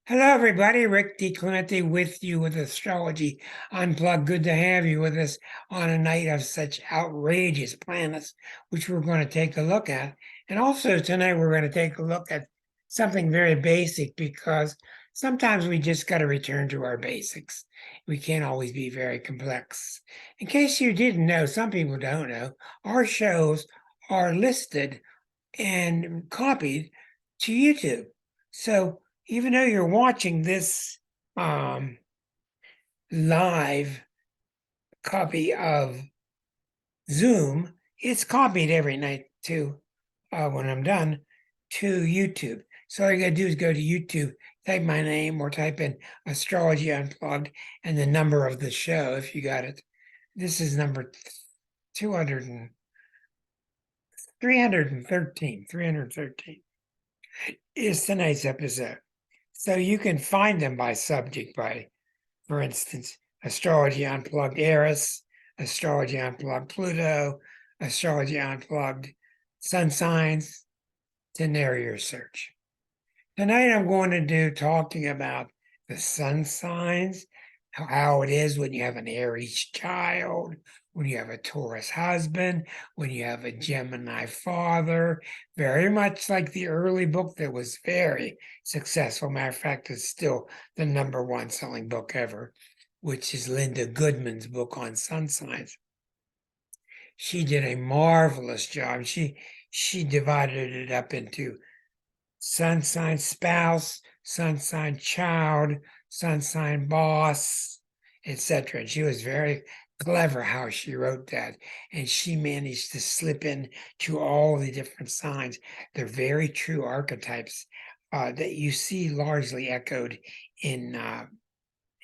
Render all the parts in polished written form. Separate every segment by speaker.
Speaker 1: Hello, everybody. Rick DiClemente with you with Astrology Unplugged. Good to have you with us on a night of such outrageous planets, which we're going to take a look at. And also tonight, we're going to take a look at something very basic because sometimes we just got to return to our basics. We can't always be very complex. In case you didn't know, some people don't know, our shows are listed and copied to YouTube. So even though you're watching this um, live copy of Zoom, it's copied every night to when I'm done to YouTube. So all you gotta do is go to YouTube, type my name, or type in Astrology Unplugged and the number of the show if you got it. This is number 200 and 313. 313 is tonight's episode. So you can find them by subject, by, for instance, Astrology Unplugged Eris, Astrology Unplugged Pluto, Astrology Unplugged Sun Signs, to narrow your search. Tonight I'm going to do talking about the sun signs, how it is when you have an Aries child, when you have a Taurus husband, when you have a Gemini father, very much like the early book that was very successful. Matter of fact, it's still the #1 selling book ever, which is Linda Goodman's book on sun signs. She did a marvelous job. She divided it up into sun sign spouse, sun sign child, sun sign boss, etc. And she was very clever how she wrote that. And she managed to slip in to all the different signs. They're very true archetypes that you see largely echoed in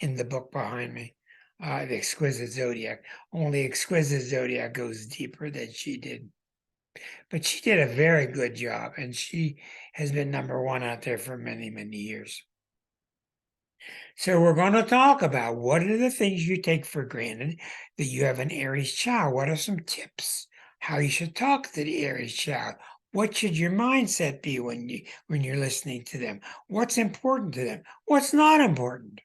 Speaker 1: the book behind me. The Exquisite Zodiac. Only Exquisite Zodiac goes deeper than she did. But she did a very good job, and she has been #1 out there for many, many years. So we're going to talk about what are the things you take for granted that you have an Aries child. What are some tips? How you should talk to the Aries child. What should your mindset be when you're listening to them? What's important to them? What's not important?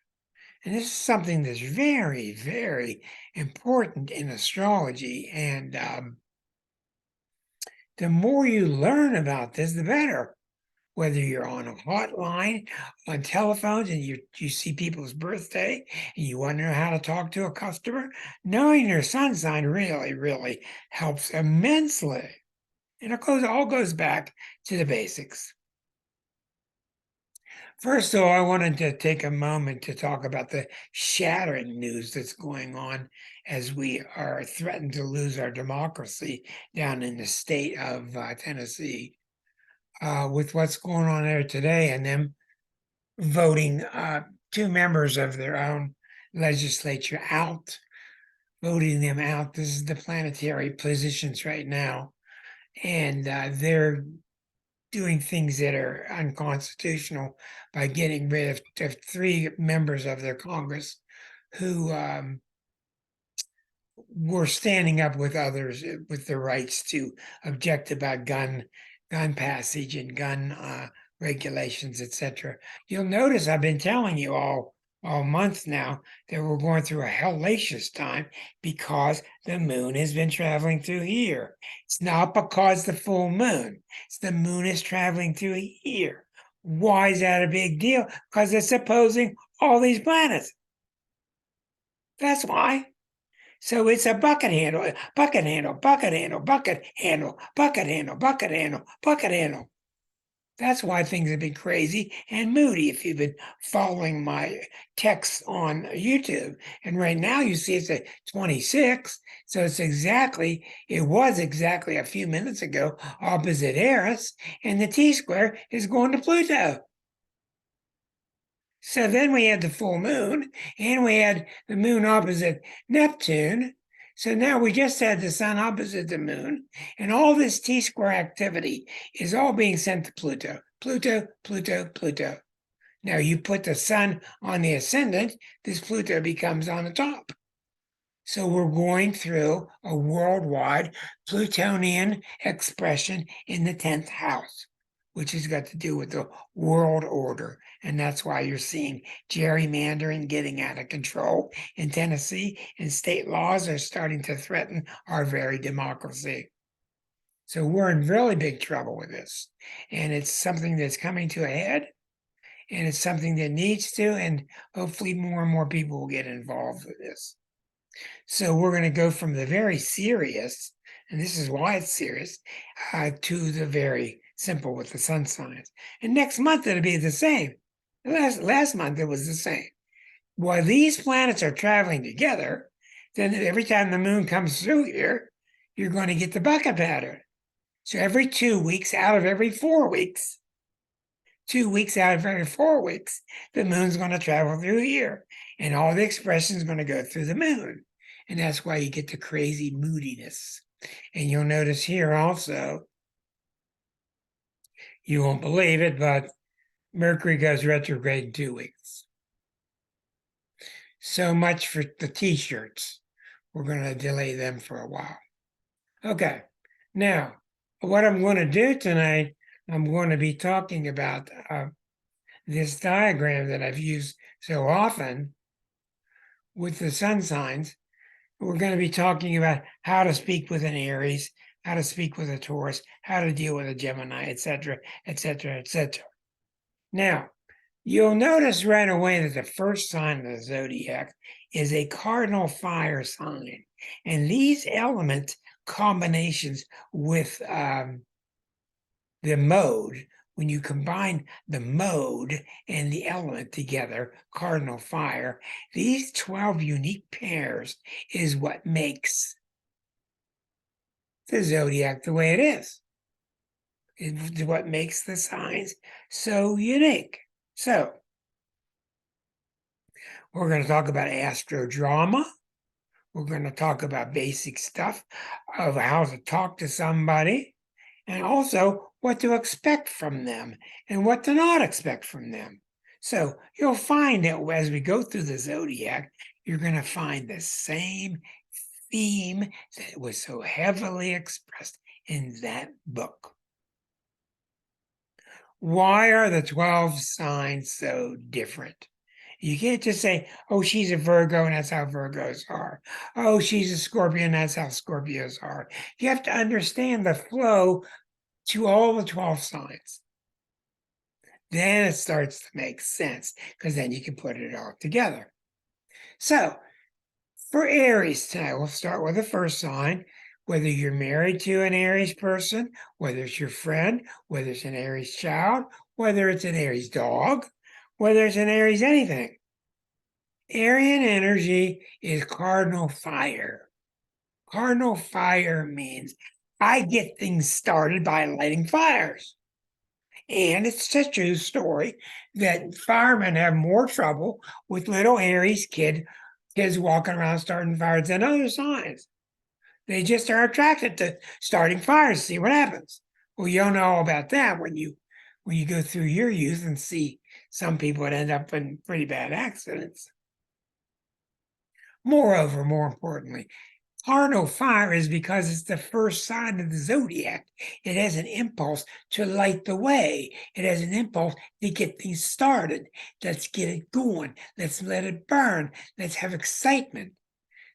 Speaker 1: And this is something that's very, very important in astrology. And the more you learn about this, the better. Whether you're on a hotline, on telephones, and you see people's birthday and you want to know how to talk to a customer, knowing their sun sign really, really helps immensely. And all goes back to the basics. First of all, I wanted to take a moment to talk about the shattering news that's going on as we are threatened to lose our democracy down in the state of Tennessee. With what's going on there today and them voting 2 members of their own legislature out, voting them out. This is the planetary positions right now. And they're doing things that are unconstitutional by getting rid of 3 members of their Congress who were standing up with others with the rights to object about gun passage and gun regulations, etc. You'll notice I've been telling you all month now that we're going through a hellacious time because the moon has been traveling through here. It's not because the full moon, it's the moon is traveling through here. Why is that a big deal? Because it's opposing all these planets. That's why. So it's a bucket handle, bucket handle, bucket handle, bucket handle, bucket handle, bucket handle, bucket handle. That's why things have been crazy and moody if you've been following my texts on YouTube. And right now you see it's at 26. So it was exactly a few minutes ago opposite Eris, and the T-square is going to Pluto. So then we had the full moon, and we had the moon opposite Neptune. So now we just had the sun opposite the moon, and all this T-square activity is all being sent to Pluto. Pluto, Pluto, Pluto. Now you put the sun on the ascendant, this Pluto becomes on the top. So we're going through a worldwide Plutonian expression in the 10th house, which has got to do with the world order. And that's why you're seeing gerrymandering getting out of control in Tennessee, and state laws are starting to threaten our very democracy. So we're in really big trouble with this. And it's something that's coming to a head, and it's something that needs to, and hopefully more and more people will get involved with this. So we're going to go from the very serious, and this is why it's serious, to the very simple with the sun signs. And next month it'll be the same. Last month it was the same. While these planets are traveling together, then every time the moon comes through here, you're going to get the bucket pattern. So every 2 weeks out of every 4 weeks, 2 weeks out of every 4 weeks, the moon's going to travel through here, and all the expression is going to go through the moon. And that's why you get the crazy moodiness. And you'll notice here also, you won't believe it, but Mercury goes retrograde in 2 weeks. So much for the t-shirts. We're going to delay them for a while. Okay, now what I'm going to do tonight, I'm going to be talking about this diagram that I've used so often with the sun signs. We're going to be talking about how to speak with an Aries, how to speak with a Taurus, how to deal with a Gemini, etc., etc., etc. Now, you'll notice right away that the first sign of the zodiac is a cardinal fire sign. And these element combinations with the mode, when you combine the mode and the element together, cardinal fire, these 12 unique pairs is what makes the zodiac the way it is. It's what makes the signs so unique. So, we're going to talk about astrodrama. We're going to talk about basic stuff of how to talk to somebody, and also what to expect from them and what to not expect from them. So you'll find that as we go through the zodiac, you're going to find the same theme that was so heavily expressed in that book. Why are the 12 signs so different? You can't just say, oh, she's a Virgo and that's how Virgos are. Oh, she's a Scorpion, that's how Scorpios are. You have to understand the flow to all the 12 signs. Then it starts to make sense, because then you can put it all together. So for Aries tonight, we'll start with the first sign. Whether you're married to an Aries person, whether it's your friend, whether it's an Aries child, whether it's an Aries dog, whether it's an Aries anything. Arian energy is cardinal fire. Cardinal fire means I get things started by lighting fires. And it's a true story that firemen have more trouble with little Aries kids walking around starting fires than other signs. They just are attracted to starting fires, see what happens. Well, you don't know all about that when you go through your youth and see some people that end up in pretty bad accidents. Moreover, more importantly, cardinal fire is because it's the first sign of the zodiac. It has an impulse to light the way. It has an impulse to get things started. Let's get it going. Let's let it burn. Let's have excitement.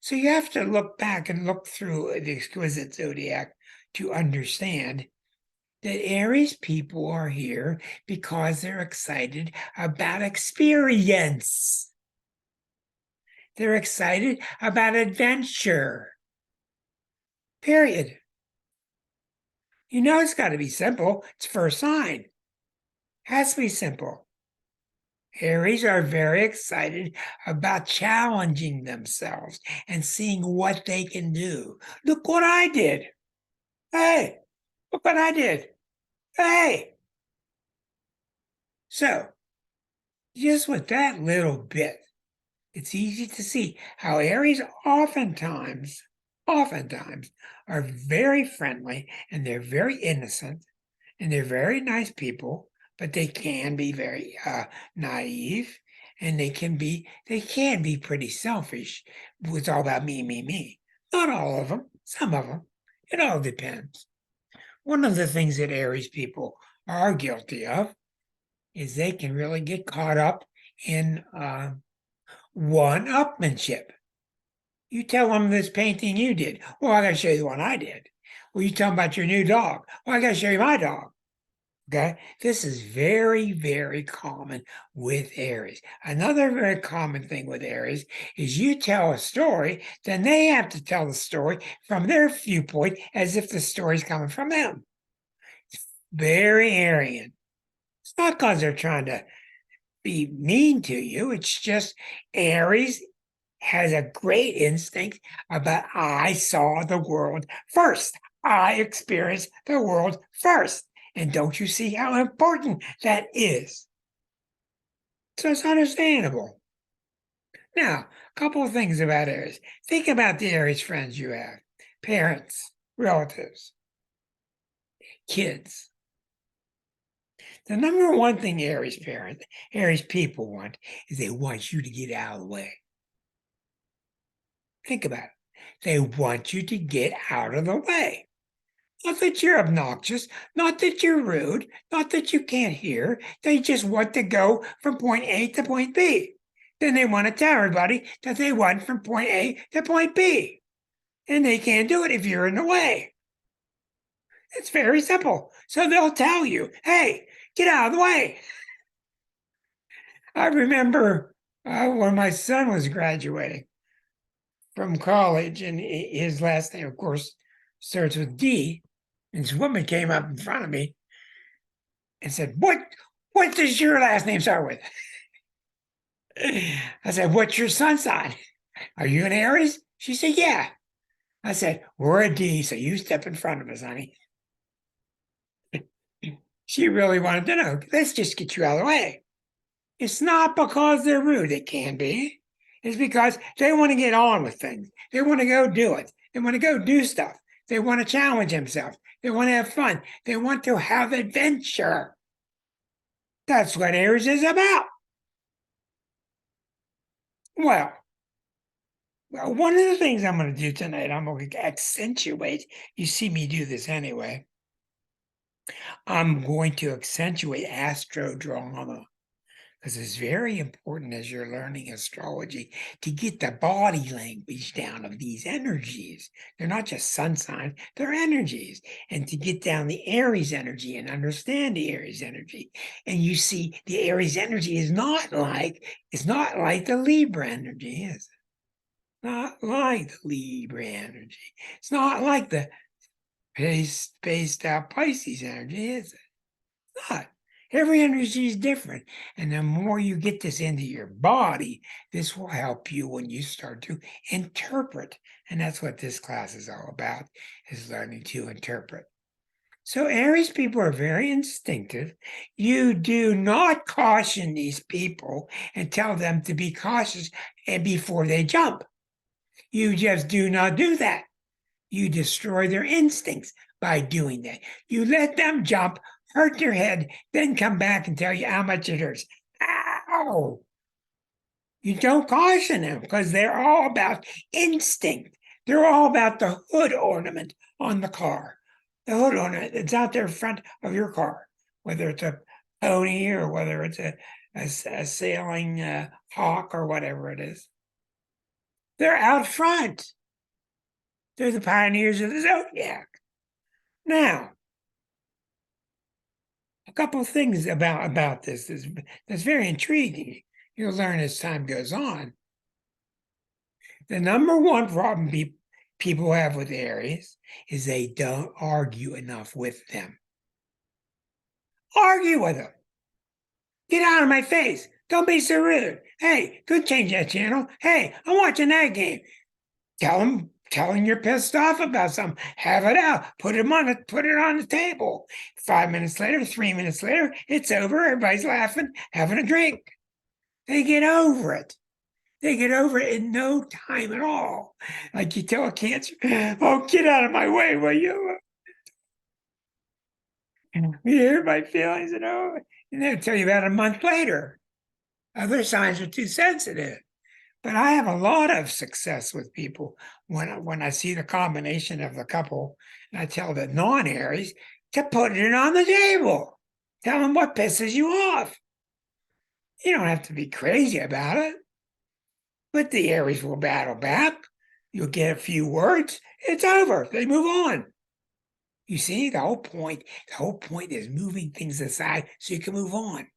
Speaker 1: So you have to look back and look through the exquisite zodiac to understand that Aries people are here because they're excited about experience. They're excited about adventure. Period. You know it's got to be simple. It's first sign. Has to be simple. Aries are very excited about challenging themselves and seeing what they can do. Look what I did. Hey, look what I did. Hey. So, just with that little bit, it's easy to see how Aries oftentimes are very friendly, and they're very innocent, and they're very nice people, but they can be very naive, and they can be pretty selfish. It's all about me, me, me. Not all of them, some of them. It all depends. One of the things that Aries people are guilty of is they can really get caught up in one-upmanship. You tell them this painting you did. Well, I got to show you the one I did. Well, you tell them about your new dog. Well, I got to show you my dog. Okay. This is very, very common with Aries. Another very common thing with Aries is you tell a story, then they have to tell the story from their viewpoint as if the story's coming from them. It's very Aryan. It's not because they're trying to be mean to you. It's just Aries has a great instinct about I saw the world first. I experienced the world first. And don't you see how important that is? So it's understandable. Now, a couple of things about Aries. Think about the Aries friends you have, parents, relatives, kids. The number one thing Aries people want is they want you to get out of the way. Think about it. They want you to get out of the way. Not that you're obnoxious, not that you're rude, not that you can't hear. They just want to go from point A to point B. Then they want to tell everybody that they went from point A to point B. And they can't do it if you're in the way. It's very simple. So they'll tell you, hey, get out of the way. I remember when my son was graduating from college, and his last name, of course, starts with D. And this woman came up in front of me and said, What does your last name start with? I said, what's your sun sign? Are you an Aries? She said, yeah. I said, we're a D, so you step in front of us, honey. She really wanted to know. Let's just get you out of the way. It's not because they're rude. It can be. It's because they want to get on with things. They want to go do it. They want to go do stuff. They want to challenge themselves. They want to have fun. They want to have adventure. That's what Aries is about. Well, one of the things I'm going to do tonight, I'm going to accentuate. You see me do this anyway. I'm going to accentuate astrodrama because it's very important as you're learning astrology to get the body language down of these energies. They're not just sun signs, they're energies. And to get down the Aries energy and understand the Aries energy. And you see, the Aries energy is not like the Libra energy, is it? Not like the Libra energy. It's not like the spaced out Pisces energy, is it? It's not. Every energy is different. And the more you get this into your body, this will help you when you start to interpret. And that's what this class is all about, is learning to interpret. So Aries people are very instinctive. You do not caution these people and tell them to be cautious and before they jump. You just do not do that. You destroy their instincts by doing that. You let them jump, hurt their head, then come back and tell you how much it hurts. Ow! You don't caution them because they're all about instinct. They're all about the hood ornament on the car. The hood ornament that's out there in front of your car, whether it's a pony or whether it's a sailing hawk or whatever it is. They're out front. They're the pioneers of the zodiac. Now, a couple of things about this that's very intriguing. You'll learn as time goes on. The number one problem people have with Aries is they don't argue enough with them. Argue with them. Get out of my face. Don't be so rude. Hey, go change that channel. Hey, I'm watching that game. Tell them you're pissed off about something. Have it out. Put it on the table. 5 minutes later, 3 minutes later, it's over. Everybody's laughing, having a drink. They get over it. They get over it in no time at all. Like you tell a cancer, oh, get out of my way, will you? You hear my feelings, and they'll tell you about it a month later. Other signs are too sensitive. But I have a lot of success with people when I see the combination of the couple, and I tell the non-Aries to put it on the table. Tell them what pisses you off. You don't have to be crazy about it, but the Aries will battle back. You'll get a few words. It's over. They move on. You see, the whole point is moving things aside so you can move on.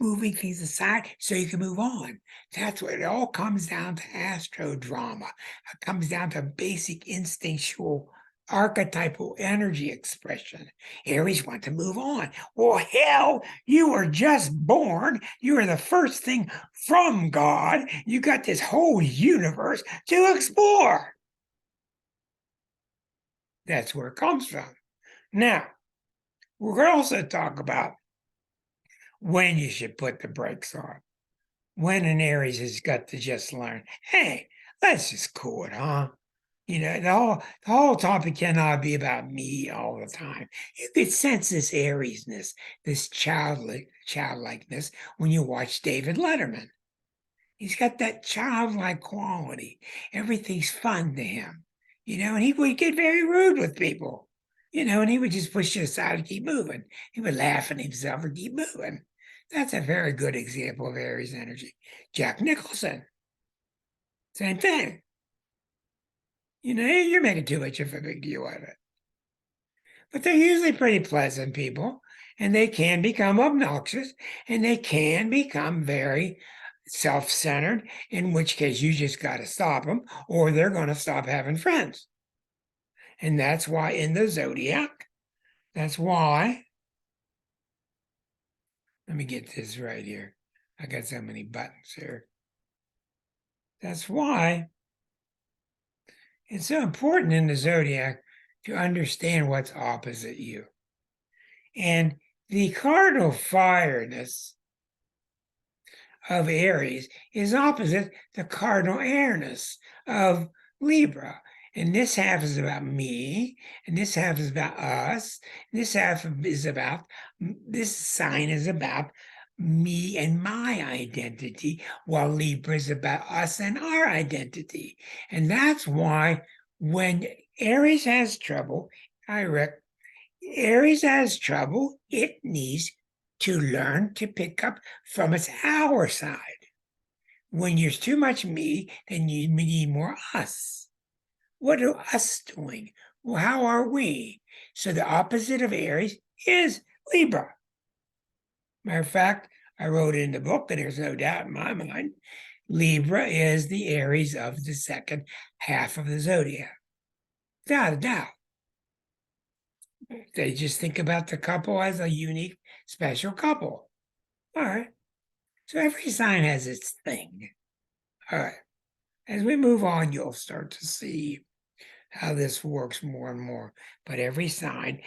Speaker 1: Moving things aside so you can move on. That's what it all comes down to astro drama. It comes down to basic instinctual archetypal energy expression. Aries want to move on. Well, hell, you were just born. You are the first thing from God. You got this whole universe to explore. That's where it comes from. Now, we're going to also talk about when you should put the brakes on. When an Aries has got to just learn, hey, let's just cool it, huh? You know, the whole topic cannot be about me all the time. You could sense this Ariesness, this childlikeness when you watch David Letterman. He's got that childlike quality. Everything's fun to him, you know, and he would get very rude with people, you know, and he would just push you aside and keep moving. He would laugh at himself and keep moving. That's a very good example of Aries energy. Jack Nicholson, same thing. You know, you're making too much of a big deal out of it. But they're usually pretty pleasant people, and they can become obnoxious, and they can become very self-centered, in which case you just got to stop them, or they're going to stop having friends. And that's why in the zodiac, that's why, let me get this right here. I got so many buttons here. That's why it's so important in the zodiac to understand what's opposite you. And the cardinal fireness of Aries is opposite the cardinal airness of Libra. And this half is about me, and this half is about us. This half is about, this sign is about me and my identity, while Libra is about us and our identity. And that's why when Aries has trouble, Aries has trouble, it needs to learn to pick up from its our side. When there's too much me, then you need more us. What are us doing? Well, how are we? So the opposite of Aries is Libra. Matter of fact, I wrote it in the book, and there's no doubt in my mind, Libra is the Aries of the second half of the zodiac. Without a doubt. They just think about the couple as a unique, special couple. All right. So every sign has its thing. All right. As we move on, you'll start to see how this works more and more. But every sign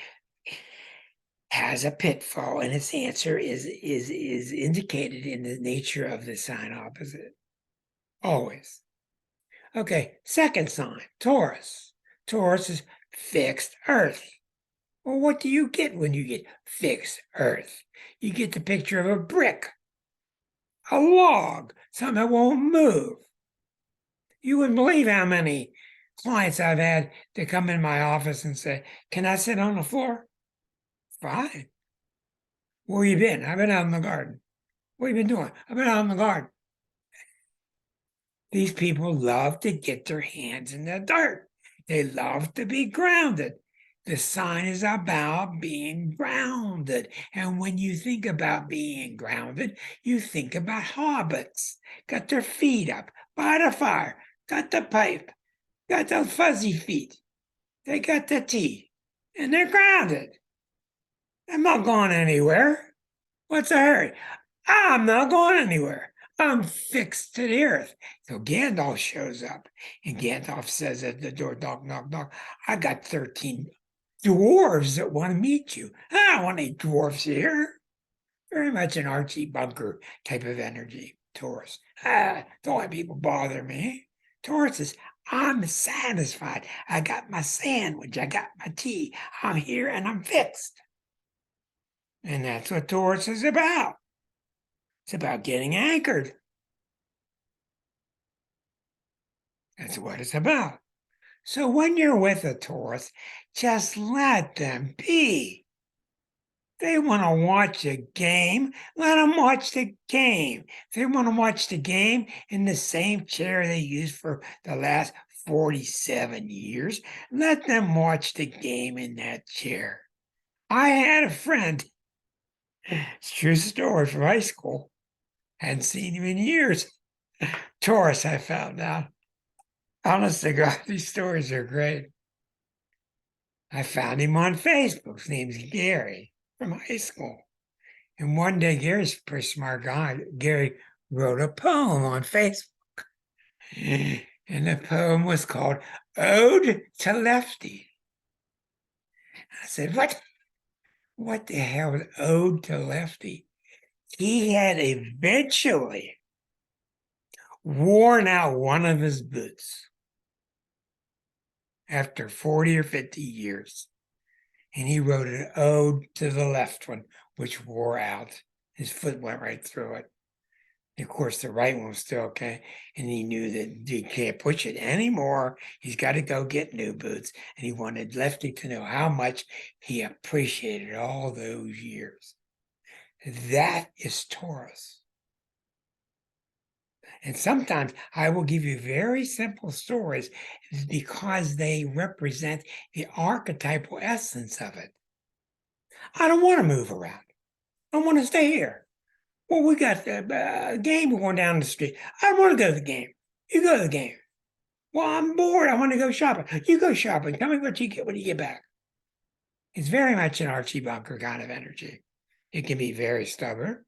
Speaker 1: has a pitfall, and its answer is indicated in the nature of the sign opposite. Always. Okay, second sign, Taurus. Taurus is fixed earth. Well, what do you get when you get fixed earth? You get the picture of a brick, a log, something that won't move. You wouldn't believe how many clients I've had that come in my office and say, can I sit on the floor? Fine. Where you been? I've been out in the garden. What have you been doing? I've been out in the garden. These people love to get their hands in the dirt. They love to be grounded. The sign is about being grounded. And when you think about being grounded, you think about hobbits. Got their feet up by the fire, got the pipe, got those fuzzy feet. They got the tea, and they're grounded. I'm not going anywhere. What's the hurry? I'm not going anywhere. I'm fixed to the earth. So Gandalf shows up, and Gandalf says at the door, knock, knock, knock. I got 13 dwarves that want to meet you. I don't want any dwarfs here. Very much an Archie Bunker type of energy, Taurus. Don't let people bother me. Taurus is, I'm satisfied. I got my sandwich. I got my tea. I'm here and I'm fixed. And that's what Taurus is about. It's about getting anchored. That's what it's about. So when you're with a Taurus, just let them be. They want to watch a game, let them watch the game. If they want to watch the game in the same chair they used for the last 47 years, let them watch the game in that chair. I had a friend, it's a true story from high school, hadn't seen him in years. Taurus, I found out. Honest to God, these stories are great. I found him on Facebook. His name's Gary from high school. And one day, Gary's a pretty smart guy. Gary wrote a poem on Facebook. And the poem was called Ode to Lefty. I said, What the hell is Ode to Lefty? He had eventually worn out one of his boots after 40 or 50 years. And he wrote an ode to the left one, which wore out. His foot went right through it. And of course, the right one was still okay. And he knew that he can't push it anymore. He's got to go get new boots. And he wanted Lefty to know how much he appreciated all those years. That is Taurus. And sometimes I will give you very simple stories because they represent the archetypal essence of it. I don't want to move around. I want to stay here. Well, we got a game going down the street. I don't want to go to the game. You go to the game. Well, I'm bored. I want to go shopping. You go shopping. Tell me what you get when you get back. It's very much an Archie Bunker kind of energy. It can be very stubborn.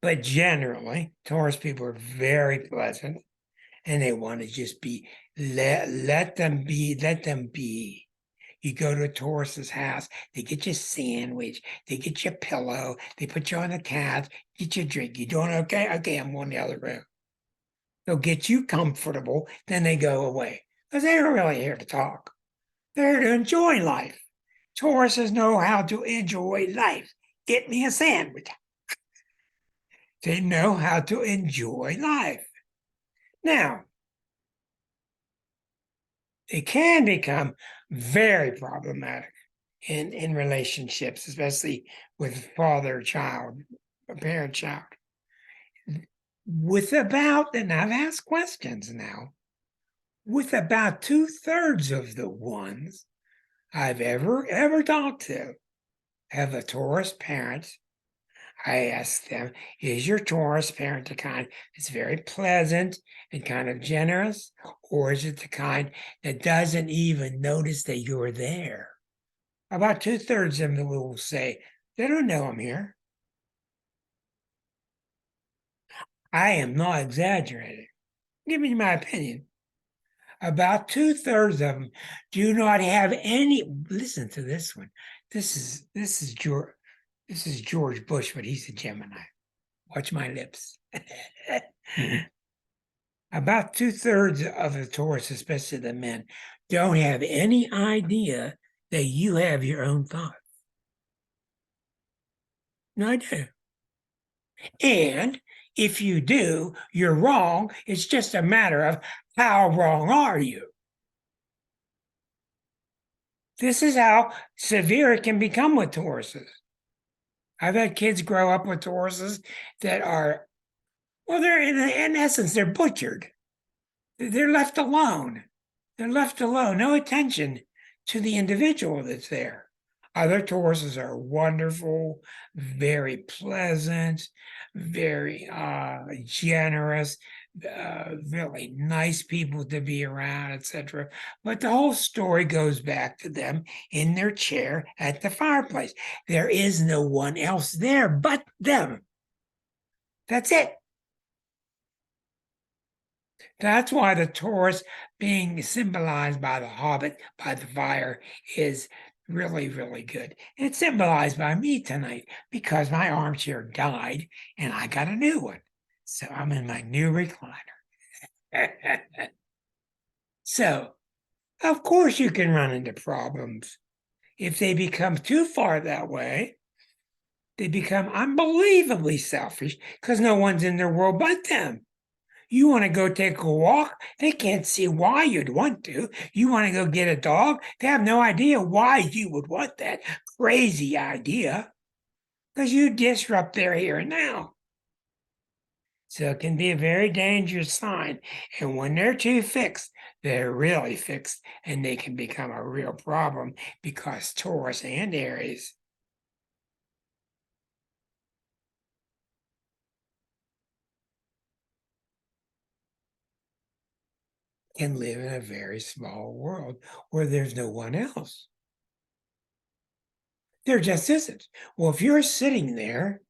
Speaker 1: But generally, Taurus people are very pleasant and they want to just be, let them be. You go to a Taurus's house, they get you a sandwich, they get you a pillow, they put you on the couch, get you a drink. You doing okay? Okay, I'm going the other room. They'll get you comfortable, then they go away. Because they're really here to talk. They're here to enjoy life. Tauruses know how to enjoy life. Get me a sandwich. They know how to enjoy life. Now, it can become very problematic in relationships, especially with father-child, parent-child. With about, and I've asked questions now, with about 2/3 of the ones I've ever talked to have a Taurus parent. I ask them, is your Taurus parent the kind that's very pleasant and kind of generous? Or is it the kind that doesn't even notice that you're there? About 2/3 of them will say, they don't know I'm here. I am not exaggerating. Give me my opinion. About 2/3 of them do not have any. Listen to this one. This is George Bush, but he's a Gemini. Watch my lips. About 2/3 of the Taurus, especially the men, don't have any idea that you have your own thoughts. No, I do. And if you do, you're wrong. It's just a matter of how wrong are you? This is how severe it can become with Tauruses. I've had kids grow up with Tauruses that are, well, they're in essence, they're butchered. They're left alone. They're left alone, no attention to the individual that's there. Other Tauruses are wonderful, very pleasant, very generous, really nice people to be around, etc. But the whole story goes back to them in their chair at the fireplace. There is no one else there but them. That's it. That's why the Taurus being symbolized by the Hobbit, by the fire, is really, really good. It's symbolized by me tonight because my armchair died and I got a new one. So I'm in my new recliner. So, of course, you can run into problems. If they become too far that way, they become unbelievably selfish because no one's in their world but them. You want to go take a walk? They can't see why you'd want to. You want to go get a dog? They have no idea why you would want that crazy idea because you disrupt their here and now. So it can be a very dangerous sign. And when they're too fixed, they're really fixed and they can become a real problem because Taurus and Aries can live in a very small world where there's no one else. There just isn't. Well, if you're sitting there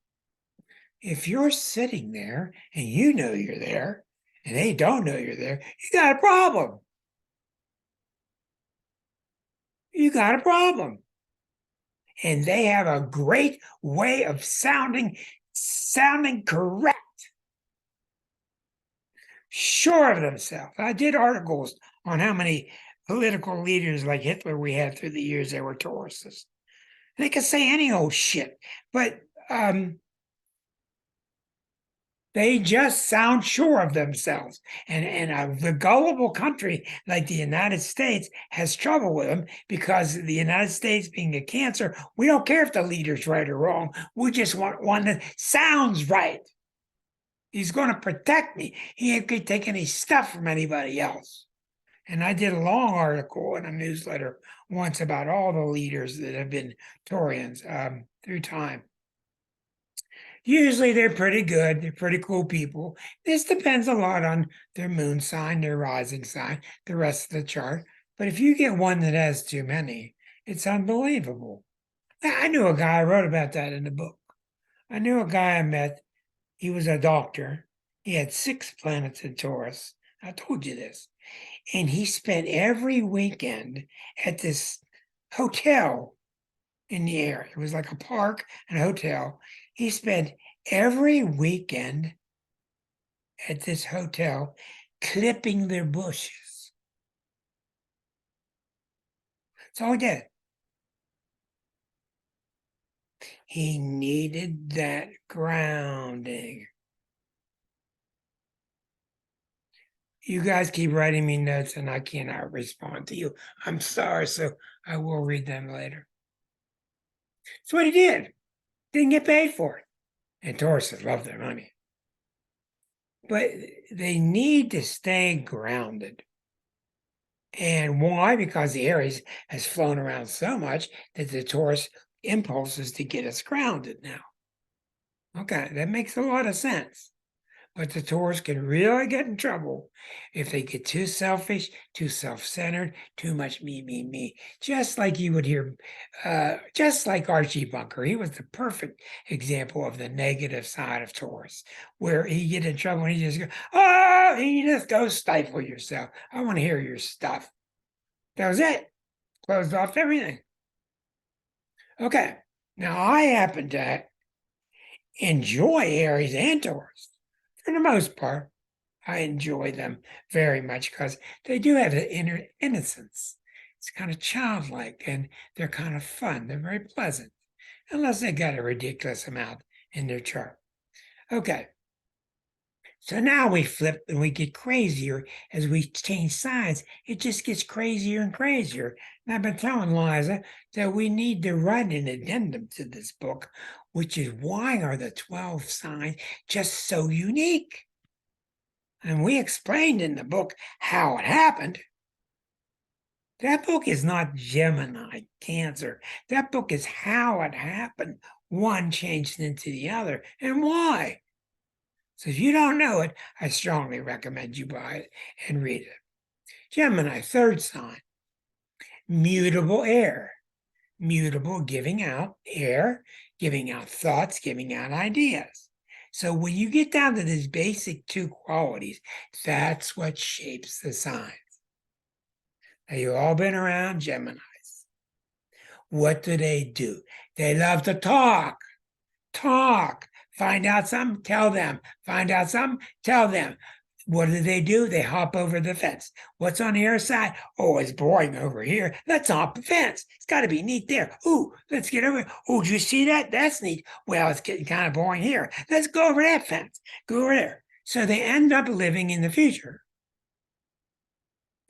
Speaker 1: and you know you're there and they don't know you're there, you got a problem. You got a problem. And they have a great way of sounding correct, sure of themselves. I did articles on how many political leaders like Hitler we had through the years that were Tauruses. They could say any old shit, but they just sound sure of themselves. And the gullible country like the United States has trouble with them because the United States being a cancer, we don't care if the leader's right or wrong. We just want one that sounds right. He's going to protect me. He ain't going to take any stuff from anybody else. And I did a long article in a newsletter once about all the leaders that have been Taurians through time. Usually they're pretty good. They're pretty cool people. This depends a lot on their moon sign, their rising sign, the rest of the chart. But if you get one that has too many, it's unbelievable. I knew a guy, I wrote about that in the book. I knew a guy I met. He was a doctor. He had 6 planets in Taurus. I told you this. And he spent every weekend at this hotel in the area. It was like a park and a hotel. He spent every weekend at this hotel clipping their bushes. That's all he did. He needed that grounding. You guys keep writing me notes and I cannot respond to you. I'm sorry, so I will read them later. That's what he did. Didn't get paid for it. And Tauruses love their money. But they need to stay grounded. And why? Because the Aries has flown around so much that the Taurus impulse is to get us grounded now. Okay, that makes a lot of sense. But the Taurus can really get in trouble if they get too selfish, too self-centered, too much me. Just like you would hear, just like Archie Bunker. He was the perfect example of the negative side of Taurus, where he get in trouble and he just goes, oh, you just go stifle yourself. I want to hear your stuff. That was it. Closed off everything. Okay. Now I happen to enjoy Aries and Taurus. For the most part, I enjoy them very much because they do have an inner innocence. It's kind of childlike and they're kind of fun. They're very pleasant, unless they got a ridiculous amount in their chart. Okay. So now we flip and we get crazier as we change signs. It just gets crazier and crazier. And I've been telling Liza that we need to write an addendum to this book, which is why are the 12 signs just so unique? And we explained in the book how it happened. That book is not Gemini, Cancer. That book is how it happened. One changed into the other and why. So if you don't know it, I strongly recommend you buy it and read it. Gemini, 3rd sign, mutable air. Mutable, giving out air, giving out thoughts, giving out ideas. So when you get down to these basic 2 qualities, that's what shapes the signs. Now, you've all been around Geminis. What do? They love to talk. Find out something, tell them. Find out something, tell them. What do? They hop over the fence. What's on the other side? Oh, it's boring over here. Let's hop the fence. It's got to be neat there. Ooh, let's get over. Oh, did you see that? That's neat. Well, it's getting kind of boring here. Let's go over that fence. Go over there. So they end up living in the future.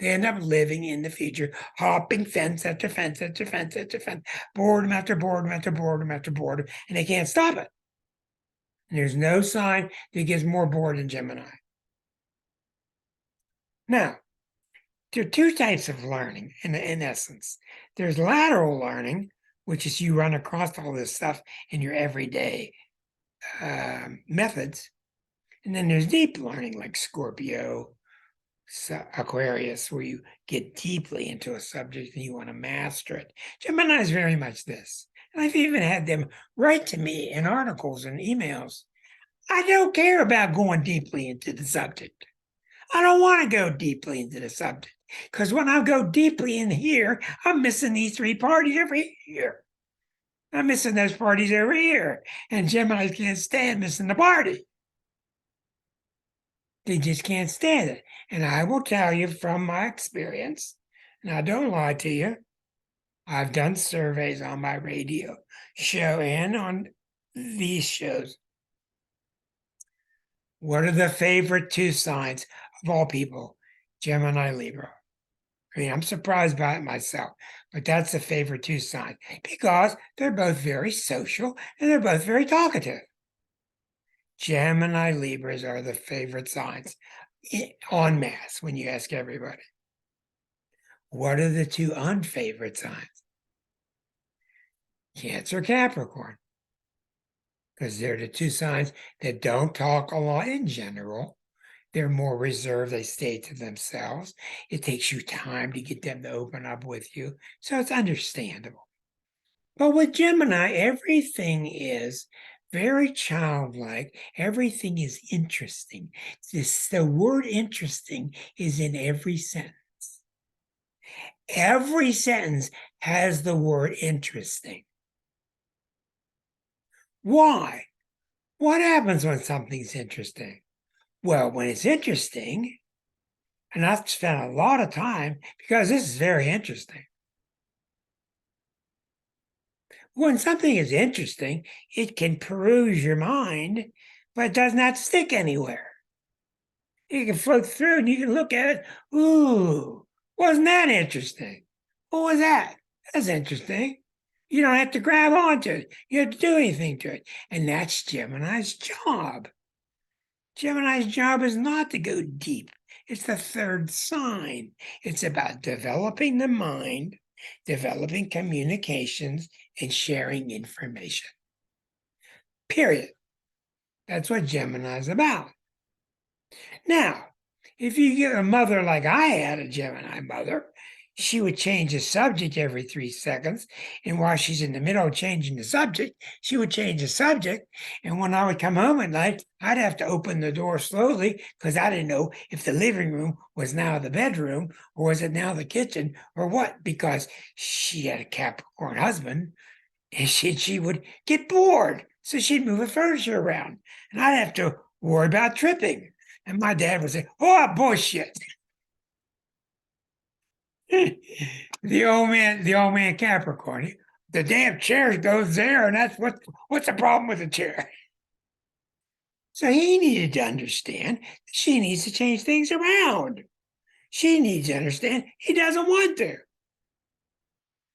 Speaker 1: They end up living in the future, hopping fence after fence after fence after fence, boredom after boredom after boredom after boredom, and they can't stop it. And there's no sign that it gets more bored in Gemini. Now, there are two types of learning in essence. There's lateral learning, which is you run across all this stuff in your everyday methods. And then there's deep learning like Scorpio, Aquarius, where you get deeply into a subject and you want to master it. Gemini is very much this. And I've even had them write to me in articles and emails. I don't care about going deeply into the subject. I don't want to go deeply into the subject because when I go deeply in here, I'm missing these three parties every year. I'm missing those parties every year. And Gemini can't stand missing the party. They just can't stand it. And I will tell you from my experience, and I don't lie to you, I've done surveys on my radio show and on these shows. What are the favorite two signs of all people? Gemini, Libra. I mean, I'm surprised by it myself, but that's the favorite two signs because they're both very social and they're both very talkative. Gemini, Libras are the favorite signs en masse when you ask everybody. What are the two unfavorite signs? Cancer, Capricorn. Because they're the two signs that don't talk a lot in general. They're more reserved. They stay to themselves. It takes you time to get them to open up with you. So it's understandable. But with Gemini, everything is very childlike. Everything is interesting. The word interesting is in every sentence. Every sentence has the word interesting. Why? What happens when something's interesting? Well, when it's interesting, and I've spent a lot of time because this is very interesting. When something is interesting, it can peruse your mind, but it does not stick anywhere. You can float through and you can look at it. Ooh, wasn't that interesting? What was that? That's interesting. You don't have to grab onto it. You have to do anything to it. And that's Gemini's job. Gemini's job is not to go deep. It's the third sign. It's about developing the mind, developing communications, and sharing information. Period. That's what Gemini is about. Now, if you get a mother like I had, a Gemini mother, she would change the subject every 3 seconds. And while she's in the middle of changing the subject, she would change the subject. And when I would come home at night, I'd have to open the door slowly because I didn't know if the living room was now the bedroom or was it now the kitchen or what, because she had a Capricorn husband and she would get bored. So she'd move the furniture around and I'd have to worry about tripping. And my dad would say, "Oh, bullshit." The old man Capricorn. The damn chair goes there, and that's what's the problem with the chair? So he needed to understand that she needs to change things around. She needs to understand he doesn't want to.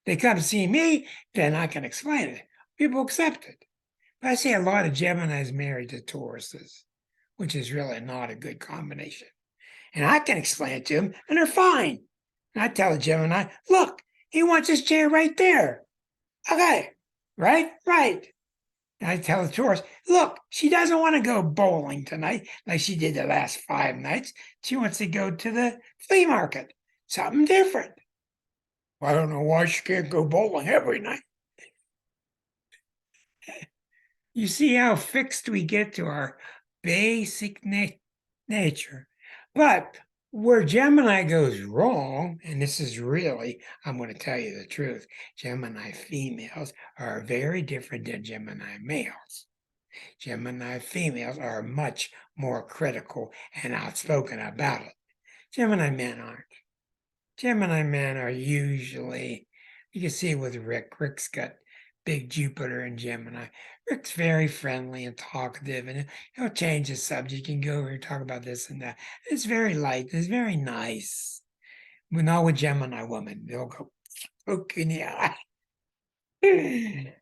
Speaker 1: They come see me, then I can explain it. People accept it. But I see a lot of Geminis married to Tauruses, which is really not a good combination. And I can explain it to them, and they're fine. And I tell the Gemini, look, he wants his chair right there. Okay, right? Right. And I tell the Taurus, look, she doesn't want to go bowling tonight like she did the last 5 nights. She wants to go to the flea market, something different. Well, I don't know why she can't go bowling every night. You see how fixed we get to our basic nature. But where Gemini goes wrong, and this is really, I'm going to tell you the truth, Gemini females are very different than Gemini males. Gemini females are much more critical and outspoken about it. Gemini men aren't. Gemini men are usually, you can see with Rick. Rick's got big Jupiter in Gemini. Rick's very friendly and talkative, and he'll change the subject and go over and talk about this and that. It's very light. It's very nice. But not with Gemini women. They'll go poke in the eye.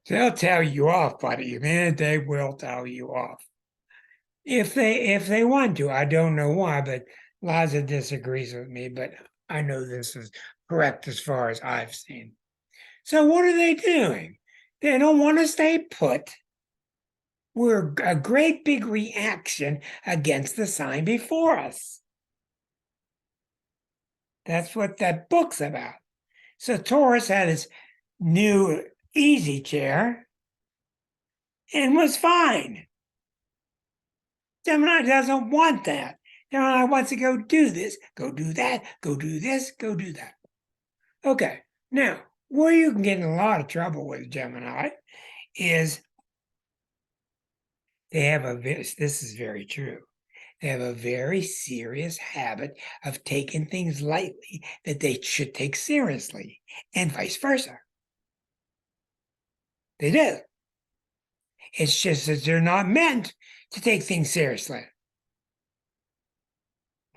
Speaker 1: They'll tell you off, buddy. Man, they will tell you off. If they want to. I don't know why, but Liza disagrees with me, but I know this is correct as far as I've seen. So what are they doing? They don't want to stay put. We're a great big reaction against the sign before us. That's what that book's about. So Taurus had his new easy chair and was fine. Gemini doesn't want that. Gemini wants to go do this, go do that, go do this, go do that. Okay, now, where you can get in a lot of trouble with Gemini is they have this is very true. They have a very serious habit of taking things lightly that they should take seriously, and vice versa. They do. It's just that they're not meant to take things seriously.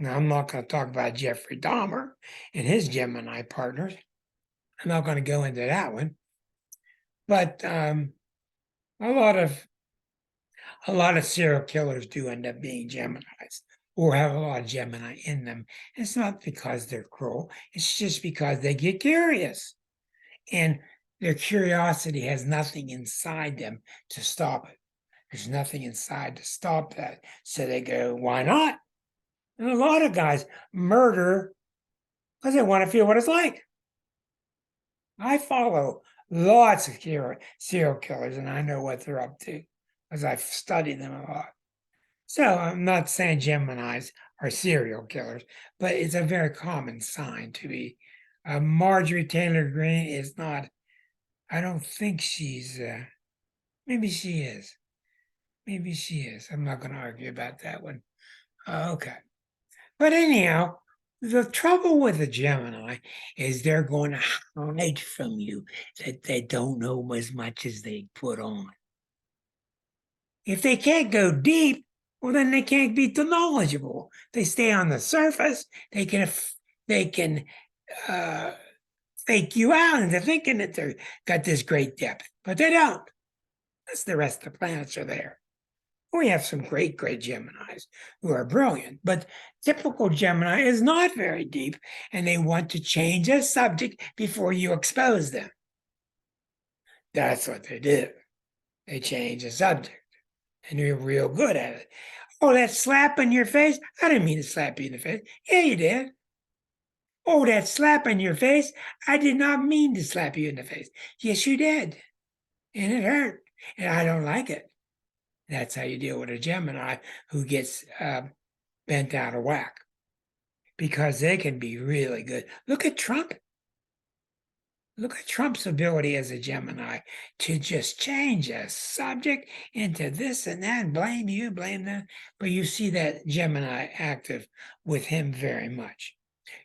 Speaker 1: Now, I'm not going to talk about Jeffrey Dahmer and his Gemini partners. I'm not going to go into that one. But a lot of serial killers do end up being Geminis or have a lot of Gemini in them. It's not because they're cruel. It's just because they get curious. And their curiosity has nothing inside them to stop it. There's nothing inside to stop that. So they go, why not? And a lot of guys murder because they want to feel what it's like. I follow lots of serial killers, and I know what they're up to because I've studied them a lot. So I'm not saying Geminis are serial killers, but it's a very common sign to be. Marjorie Taylor Greene is not. I don't think she's. Maybe she is. Maybe she is. I'm not going to argue about that one. Okay. But anyhow, the trouble with the Gemini is they're going to hide from you that they don't know as much as they put on. If they can't go deep, well, then they can't be too knowledgeable. They stay on the surface. They can fake you out into thinking that they've got this great depth, but they don't. That's the rest of the planets are there. We have some great Geminis who are brilliant, but typical Gemini is not very deep, and they want to change a subject before you expose them. That's what they do. They change a subject, and you're real good at it. Oh, that slap in your face? I didn't mean to slap you in the face. Yeah, you did. Oh, that slap in your face? I did not mean to slap you in the face. Yes, you did. And it hurt, and I don't like it. That's how you deal with a Gemini who gets bent out of whack, because they can be really good. Look at Trump. Look at Trump's ability as a Gemini to just change a subject into this and that, and blame you, blame that. But you see that Gemini active with him very much.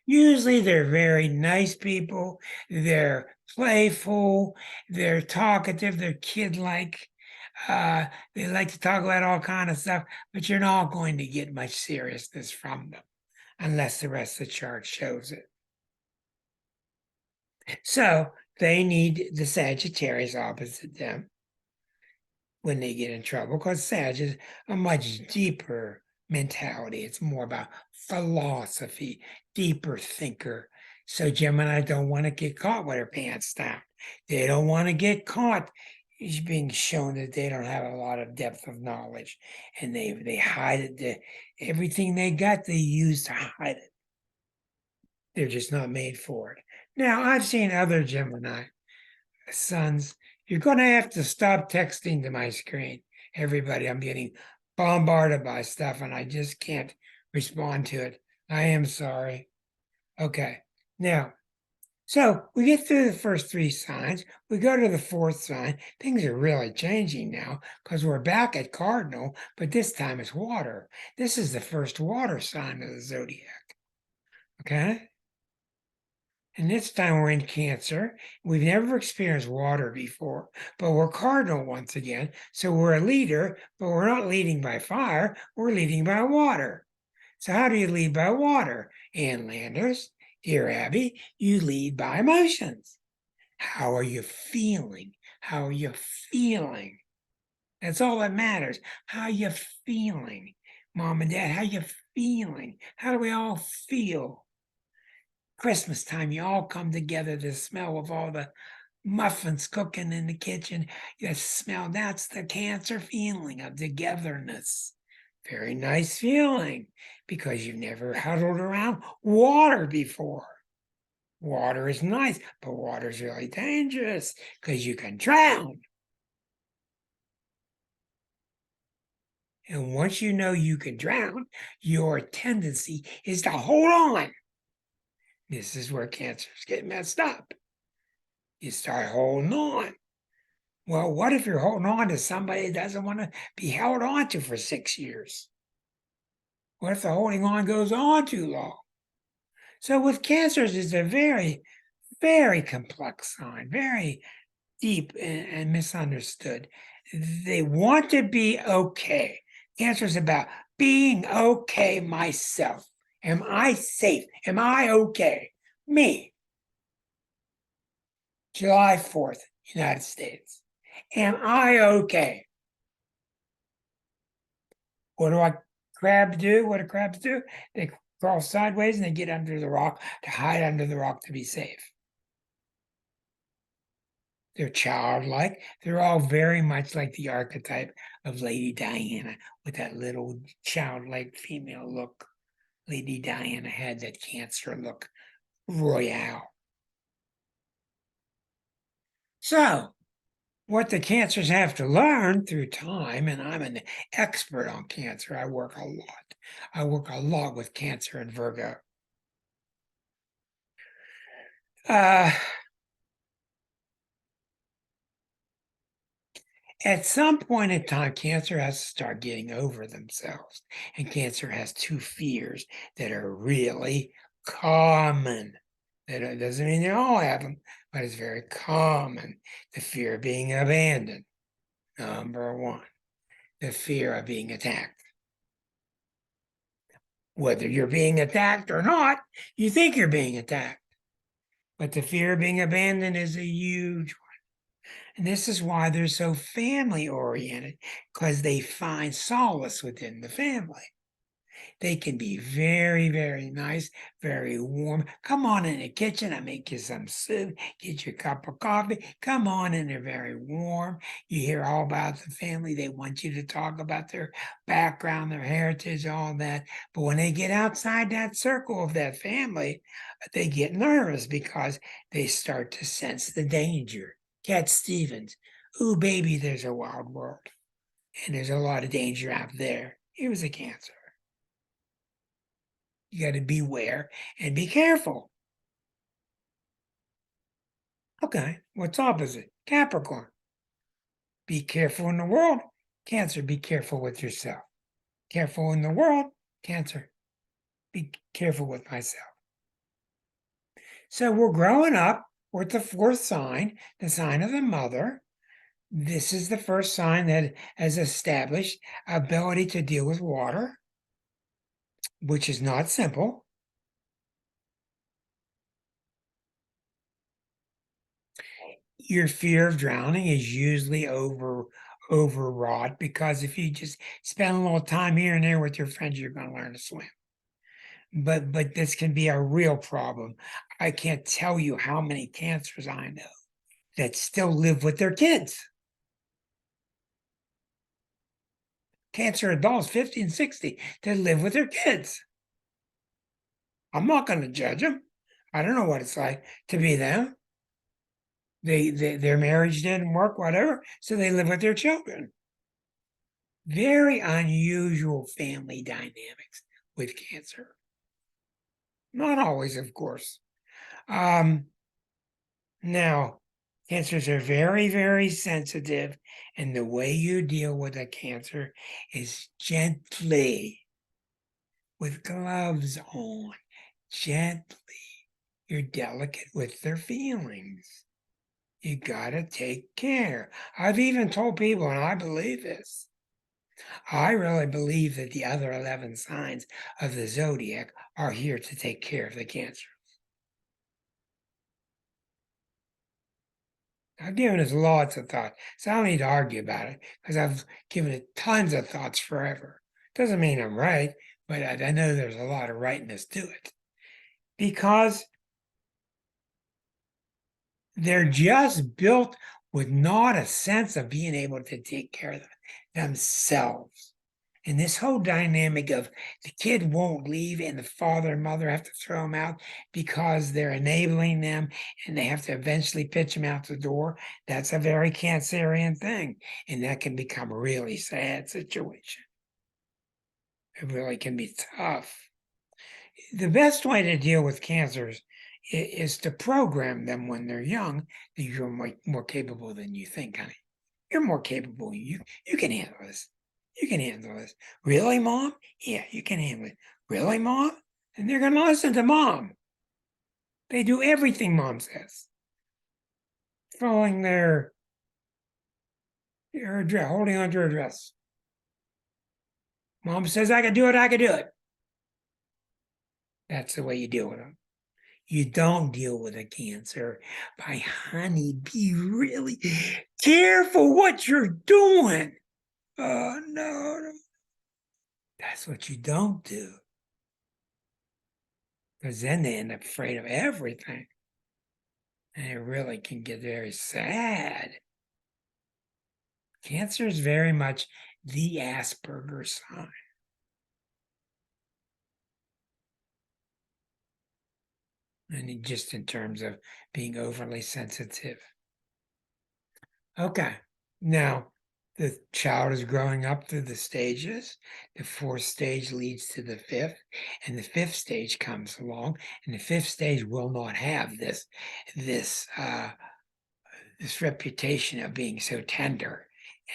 Speaker 1: Usually they're very nice people. They're playful. They're talkative. They're kid-like. They like to talk about all kind of stuff, but you're not going to get much seriousness from them unless the rest of the chart shows it. So they need the Sagittarius opposite them when they get in trouble, because Sag is a much deeper mentality. It's more about philosophy, deeper thinker. So Gemini don't want to get caught with their pants down. They don't want to get caught being shown that they don't have a lot of depth of knowledge, and they hide it. Everything they got, they use to hide it. They're just not made for it. Now, I've seen other Gemini sons. You're going to have to stop texting to my screen. Everybody, I'm getting bombarded by stuff, and I just can't respond to it. I am sorry. Okay. Now, so we get through the first three signs. We go to the fourth sign. Things are really changing now because we're back at Cardinal, but this time it's water. This is the first water sign of the zodiac. Okay? And this time we're in Cancer. We've never experienced water before, but we're cardinal once again. So we're a leader, but we're not leading by fire, we're leading by water. So how do you lead by water? Ann Landers, dear Abby, you lead by emotions. How are you feeling? How are you feeling? That's all that matters. How you feeling? Mom and Dad, how you feeling? How do we all feel? Christmas time, you all come together, the smell of all the muffins cooking in the kitchen, you smell, that's the Cancer feeling of togetherness. Very nice feeling because you've never huddled around water before. Water is nice, but water is really dangerous because you can drown. And once you know you can drown, your tendency is to hold on. This is where cancers get messed up. You start holding on. Well, what if you're holding on to somebody that doesn't want to be held on to for 6 years? What if the holding on goes on too long? So with cancers, it's a very, very complex sign, very deep and misunderstood. They want to be okay. Cancer is about being okay myself. Am I safe? Am I okay? Me. July 4th, United States. Am I okay? What do crabs do? What do crabs do? They crawl sideways and they get under the rock to hide under the rock to be safe. They're childlike. They're all very much like the archetype of Lady Diana with that little childlike female look. Lady Diana had that Cancer look, royale. So, what the Cancers have to learn through time, and I'm an expert on Cancer, I work a lot. I work a lot with Cancer and Virgo. At some point in time, Cancer has to start getting over themselves. And Cancer has two fears that are really common. That doesn't mean they all have them, but it's very common. The fear of being abandoned, number one. The fear of being attacked. Whether you're being attacked or not, you think you're being attacked. But the fear of being abandoned is a huge one. And this is why they're so family oriented, because they find solace within the family. They can be very, very nice, very warm. Come on in the kitchen, I make you some soup, get you a cup of coffee. Come on in, they're very warm. You hear all about the family. They want you to talk about their background, their heritage, all that. But when they get outside that circle of that family, they get nervous because they start to sense the danger. Cat Stevens, ooh, baby, there's a wild world. And there's a lot of danger out there. He was a Cancer. You got to beware and be careful. Okay, what's opposite? Capricorn. Be careful in the world. Cancer, be careful with yourself. Careful in the world. Cancer, be careful with myself. So we're growing up. We're at the fourth sign, the sign of the mother. This is the first sign that has established ability to deal with water, which is not simple. Your fear of drowning is usually overwrought because if you just spend a little time here and there with your friends, you're going to learn to swim. But this can be a real problem. I can't tell you how many Cancers I know that still live with their kids. Cancer adults, 50 and 60, that live with their kids. I'm not going to judge them. I don't know what it's like to be them. Their marriage didn't work, whatever, so they live with their children. Very unusual family dynamics with Cancer. Not always, of course. Now, Cancers are very, very sensitive, and the way you deal with a Cancer is gently, with gloves on, gently. You're delicate with their feelings. You gotta take care. I've even told people, and I believe this, I really believe that the other 11 signs of the zodiac are here to take care of the Cancer. I've given it lots of thought, so I don't need to argue about it because I've given it tons of thoughts forever. Doesn't mean I'm right, but I know there's a lot of rightness to it because they're just built with not a sense of being able to take care of themselves. And this whole dynamic of the kid won't leave and the father and mother have to throw them out because they're enabling them and they have to eventually pitch them out the door, that's a very Cancerian thing. And that can become a really sad situation. It really can be tough. The best way to deal with cancers is to program them when they're young that you're more capable than you think, honey. You're more capable. You can handle this. You can handle this. Really, mom? Yeah, you can handle it. Really, mom? And they're gonna listen to mom. They do everything mom says. Following their address, holding onto her dress. Mom says I can do it, I can do it. That's the way you deal with them. You don't deal with a Cancer by, honey, be really careful what you're doing. Oh, no. That's what you don't do. Because then they end up afraid of everything. And it really can get very sad. Cancer is very much the Asperger sign. And just in terms of being overly sensitive. Okay. Now, the child is growing up through the stages. The fourth stage leads to the fifth, and the fifth stage comes along, and the fifth stage will not have this reputation of being so tender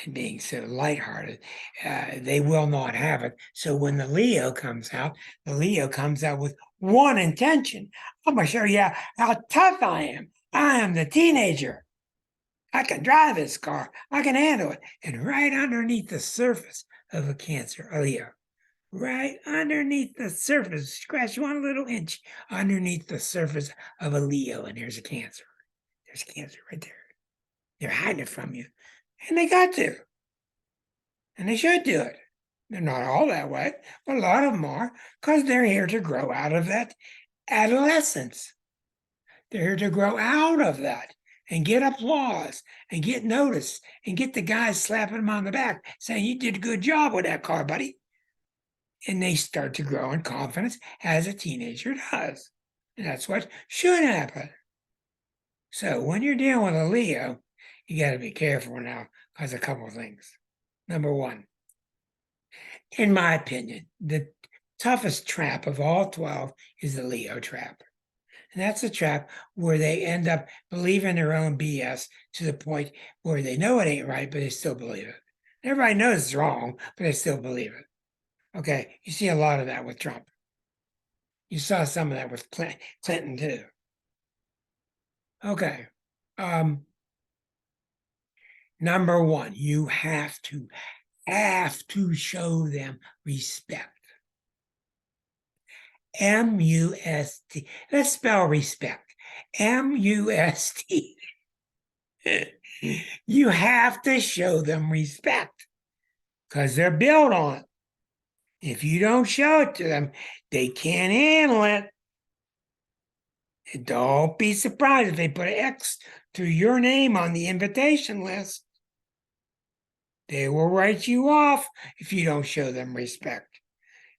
Speaker 1: and being so lighthearted. They will not have it. So when the Leo comes out with one intention. I'm going to show you how tough I am. I am the teenager. I can drive this car. I can handle it. And right underneath the surface of a Cancer, a Leo, right underneath the surface, scratch 1 little inch underneath the surface of a Leo, and there's a Cancer. There's Cancer right there. They're hiding it from you. And they got to. And they should do it. They're not all that way, but a lot of them are, because they're here to grow out of that adolescence. They're here to grow out of that and get applause and get noticed and get the guys slapping them on the back saying, you did a good job with that car, buddy. And they start to grow in confidence as a teenager does. And that's what should happen. So when you're dealing with a Leo, you got to be careful now because a couple of things. Number one, in my opinion, the toughest trap of all 12 is the Leo trap. And that's a trap where they end up believing their own BS to the point where they know it ain't right, but they still believe it. Everybody knows it's wrong, but they still believe it. Okay, you see a lot of that with Trump. You saw some of that with Clinton too. Okay. Number one, you have to show them respect. M-U-S-T. Let's spell respect. M-U-S-T. You have to show them respect because they're built on it. If you don't show it to them, they can't handle it. And don't be surprised if they put an X through your name on the invitation list. They will write you off if you don't show them respect,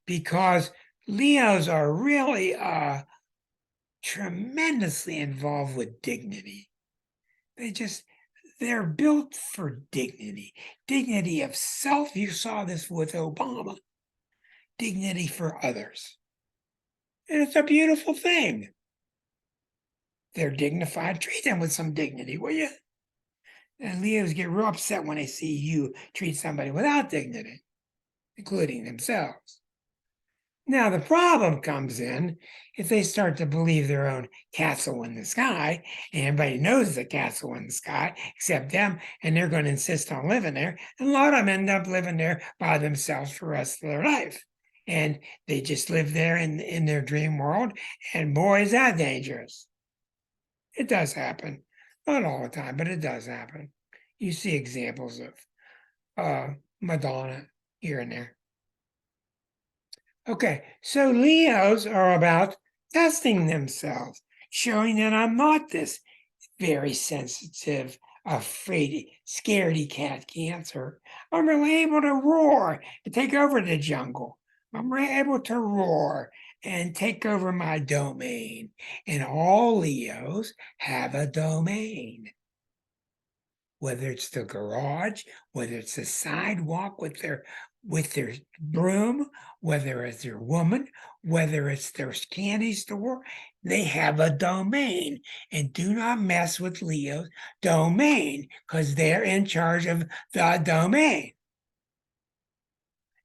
Speaker 1: because Leos are really tremendously involved with dignity. They're built for dignity of self. You saw this with Obama. Dignity for others. And it's a beautiful thing. They're dignified. Treat them with some dignity, will you? And Leos get real upset when they see you treat somebody without dignity, including themselves. Now, the problem comes in if they start to believe their own castle in the sky, and everybody knows the castle in the sky except them, and they're going to insist on living there. And a lot of them end up living there by themselves for the rest of their life. And they just live there in their dream world. And boy, is that dangerous. It does happen. Not all the time, but it does happen. You see examples of Madonna here and there. Okay, so Leos are about testing themselves, showing that I'm not this very sensitive, afraid, scaredy cat cancer. I'm really able to roar and take over the jungle. I'm really able to roar and take over my domain. And all Leos have a domain. Whether it's the garage, whether it's the sidewalk with their broom, whether it's their woman, whether it's their candy store, they have a domain. And do not mess with Leo's domain because they're in charge of the domain.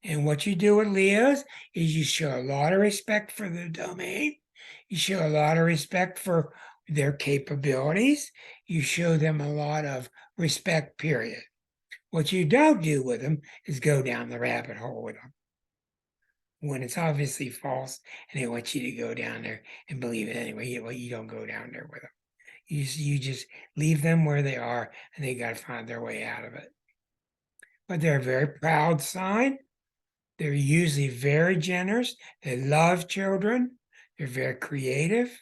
Speaker 1: And what you do with Leos is you show a lot of respect for the domain. You show a lot of respect for their capabilities. You show them a lot of respect, period. What you don't do with them is go down the rabbit hole with them when it's obviously false and they want you to go down there and believe it anyway. You don't go down there with them. You just leave them where they are and they got to find their way out of it. But they're a very proud sign. They're usually very generous. They love children. They're very creative.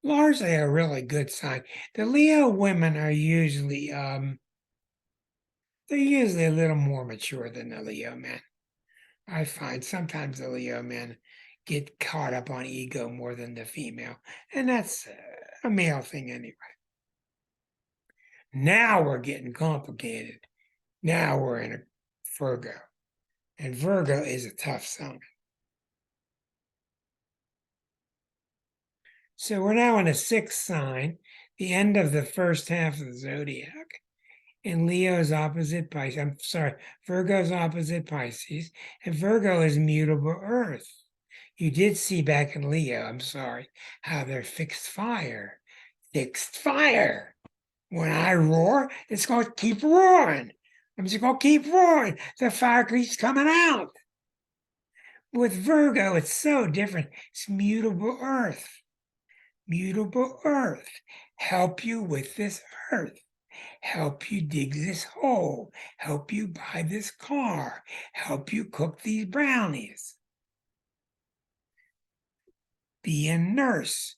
Speaker 1: Largely a really good sign. The Leo women are usually they're usually a little more mature than the Leo men. I find sometimes the Leo men get caught up on ego more than the female, and that's a male thing anyway. Now we're getting complicated. Now we're in a Virgo, and Virgo is a tough sign. So we're now in a sixth sign, the end of the first half of the zodiac. And Leo's opposite Pisces. I'm sorry, Virgo's opposite Pisces. And Virgo is mutable earth. You did see back in Leo, I'm sorry, how they're fixed fire. Fixed fire. When I roar, it's going to keep roaring. I'm just going to keep roaring. The fire keeps coming out. With Virgo, it's so different. It's mutable earth. Mutable earth. Help you with this earth. Help you dig this hole. Help you buy this car. Help you cook these brownies. Be a nurse.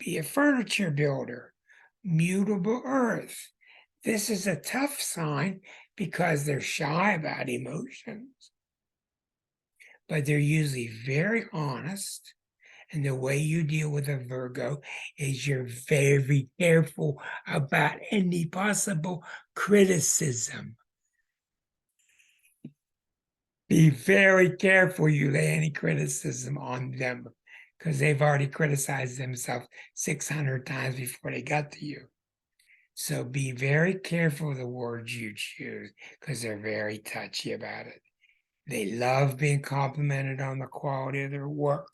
Speaker 1: Be a furniture builder. Mutable earth. This is a tough sign because they're shy about emotions, but they're usually very honest. And the way you deal with a Virgo is you're very careful about any possible criticism. Be very careful you lay any criticism on them because they've already criticized themselves 600 times before they got to you. So be very careful of the words you choose because they're very touchy about it. They love being complimented on the quality of their work.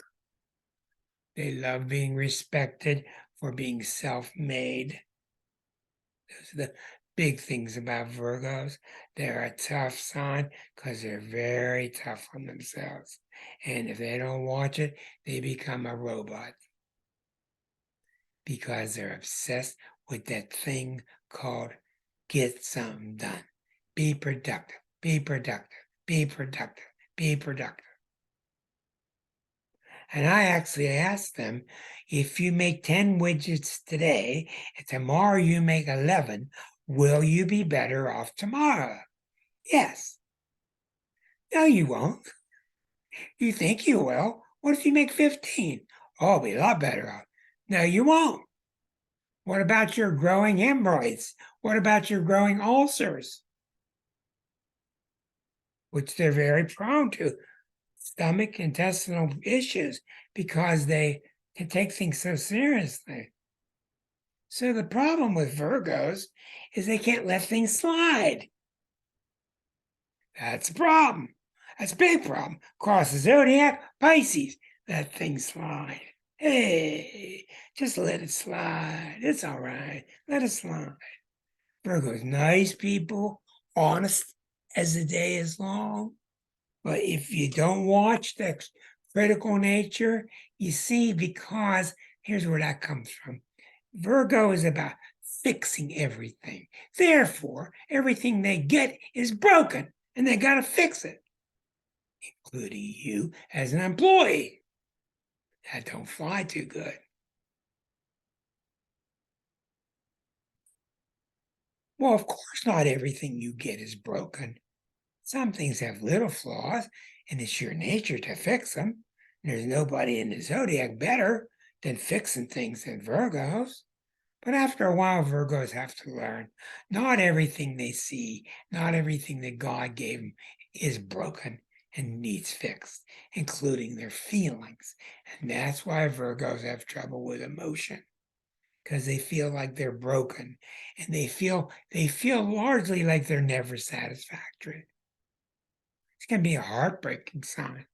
Speaker 1: They love being respected for being self-made. Those are the big things about Virgos. They're a tough sign because they're very tough on themselves. And if they don't watch it, they become a robot because they're obsessed with that thing called get something done. Be productive, be productive, be productive, be productive. And I actually asked them, if you make 10 widgets today and tomorrow you make 11, will you be better off tomorrow? Yes. No, you won't. You think you will. What if you make 15? Oh, I'll be a lot better off. No, you won't. What about your growing hemorrhoids? What about your growing ulcers? Which they're very prone to. Stomach, intestinal issues because they can take things so seriously. So the problem with Virgos is they can't let things slide. That's a problem. That's a big problem. Cross the zodiac, Pisces. Let things slide. Hey, just let it slide. It's all right. Let it slide. Virgo's nice people, honest as the day is long. But if you don't watch the critical nature, you see, because here's where that comes from. Virgo is about fixing everything. Therefore, everything they get is broken and they got to fix it, including you as an employee. That don't fly too good. Well, of course, not everything you get is broken. Some things have little flaws, and it's your nature to fix them. There's nobody in the zodiac better than fixing things than Virgos. But after a while, Virgos have to learn not everything they see, not everything that God gave them is broken and needs fixed, including their feelings. And that's why Virgos have trouble with emotion, because they feel like they're broken, and they feel largely like they're never satisfactory. It's going to be a heartbreaking sign,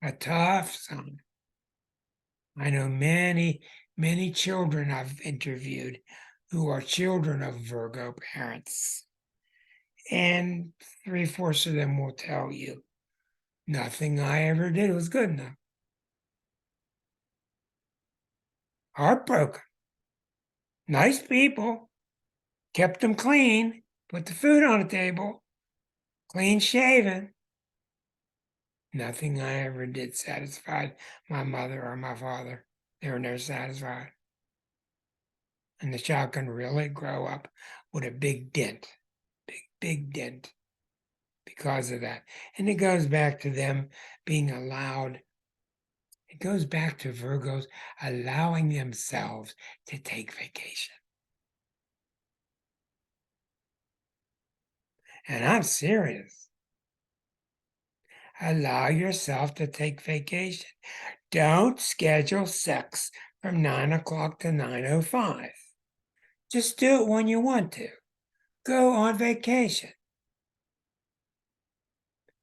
Speaker 1: a tough sign. I know many, many children I've interviewed who are children of Virgo parents. And 3/4 of them will tell you nothing I ever did was good enough. Heartbroken. Nice people. Kept them clean. Put the food on the table. Clean shaven. Nothing I ever did satisfied my mother or my father. They were never satisfied. And the child can really grow up with a big dent, big dent because of that. And it goes back to them being allowed, it goes back to Virgos allowing themselves to take vacation. And I'm serious. Allow yourself to take vacation. Don't schedule sex from 9 o'clock to 9:05. Just do it when you want to. Go on vacation.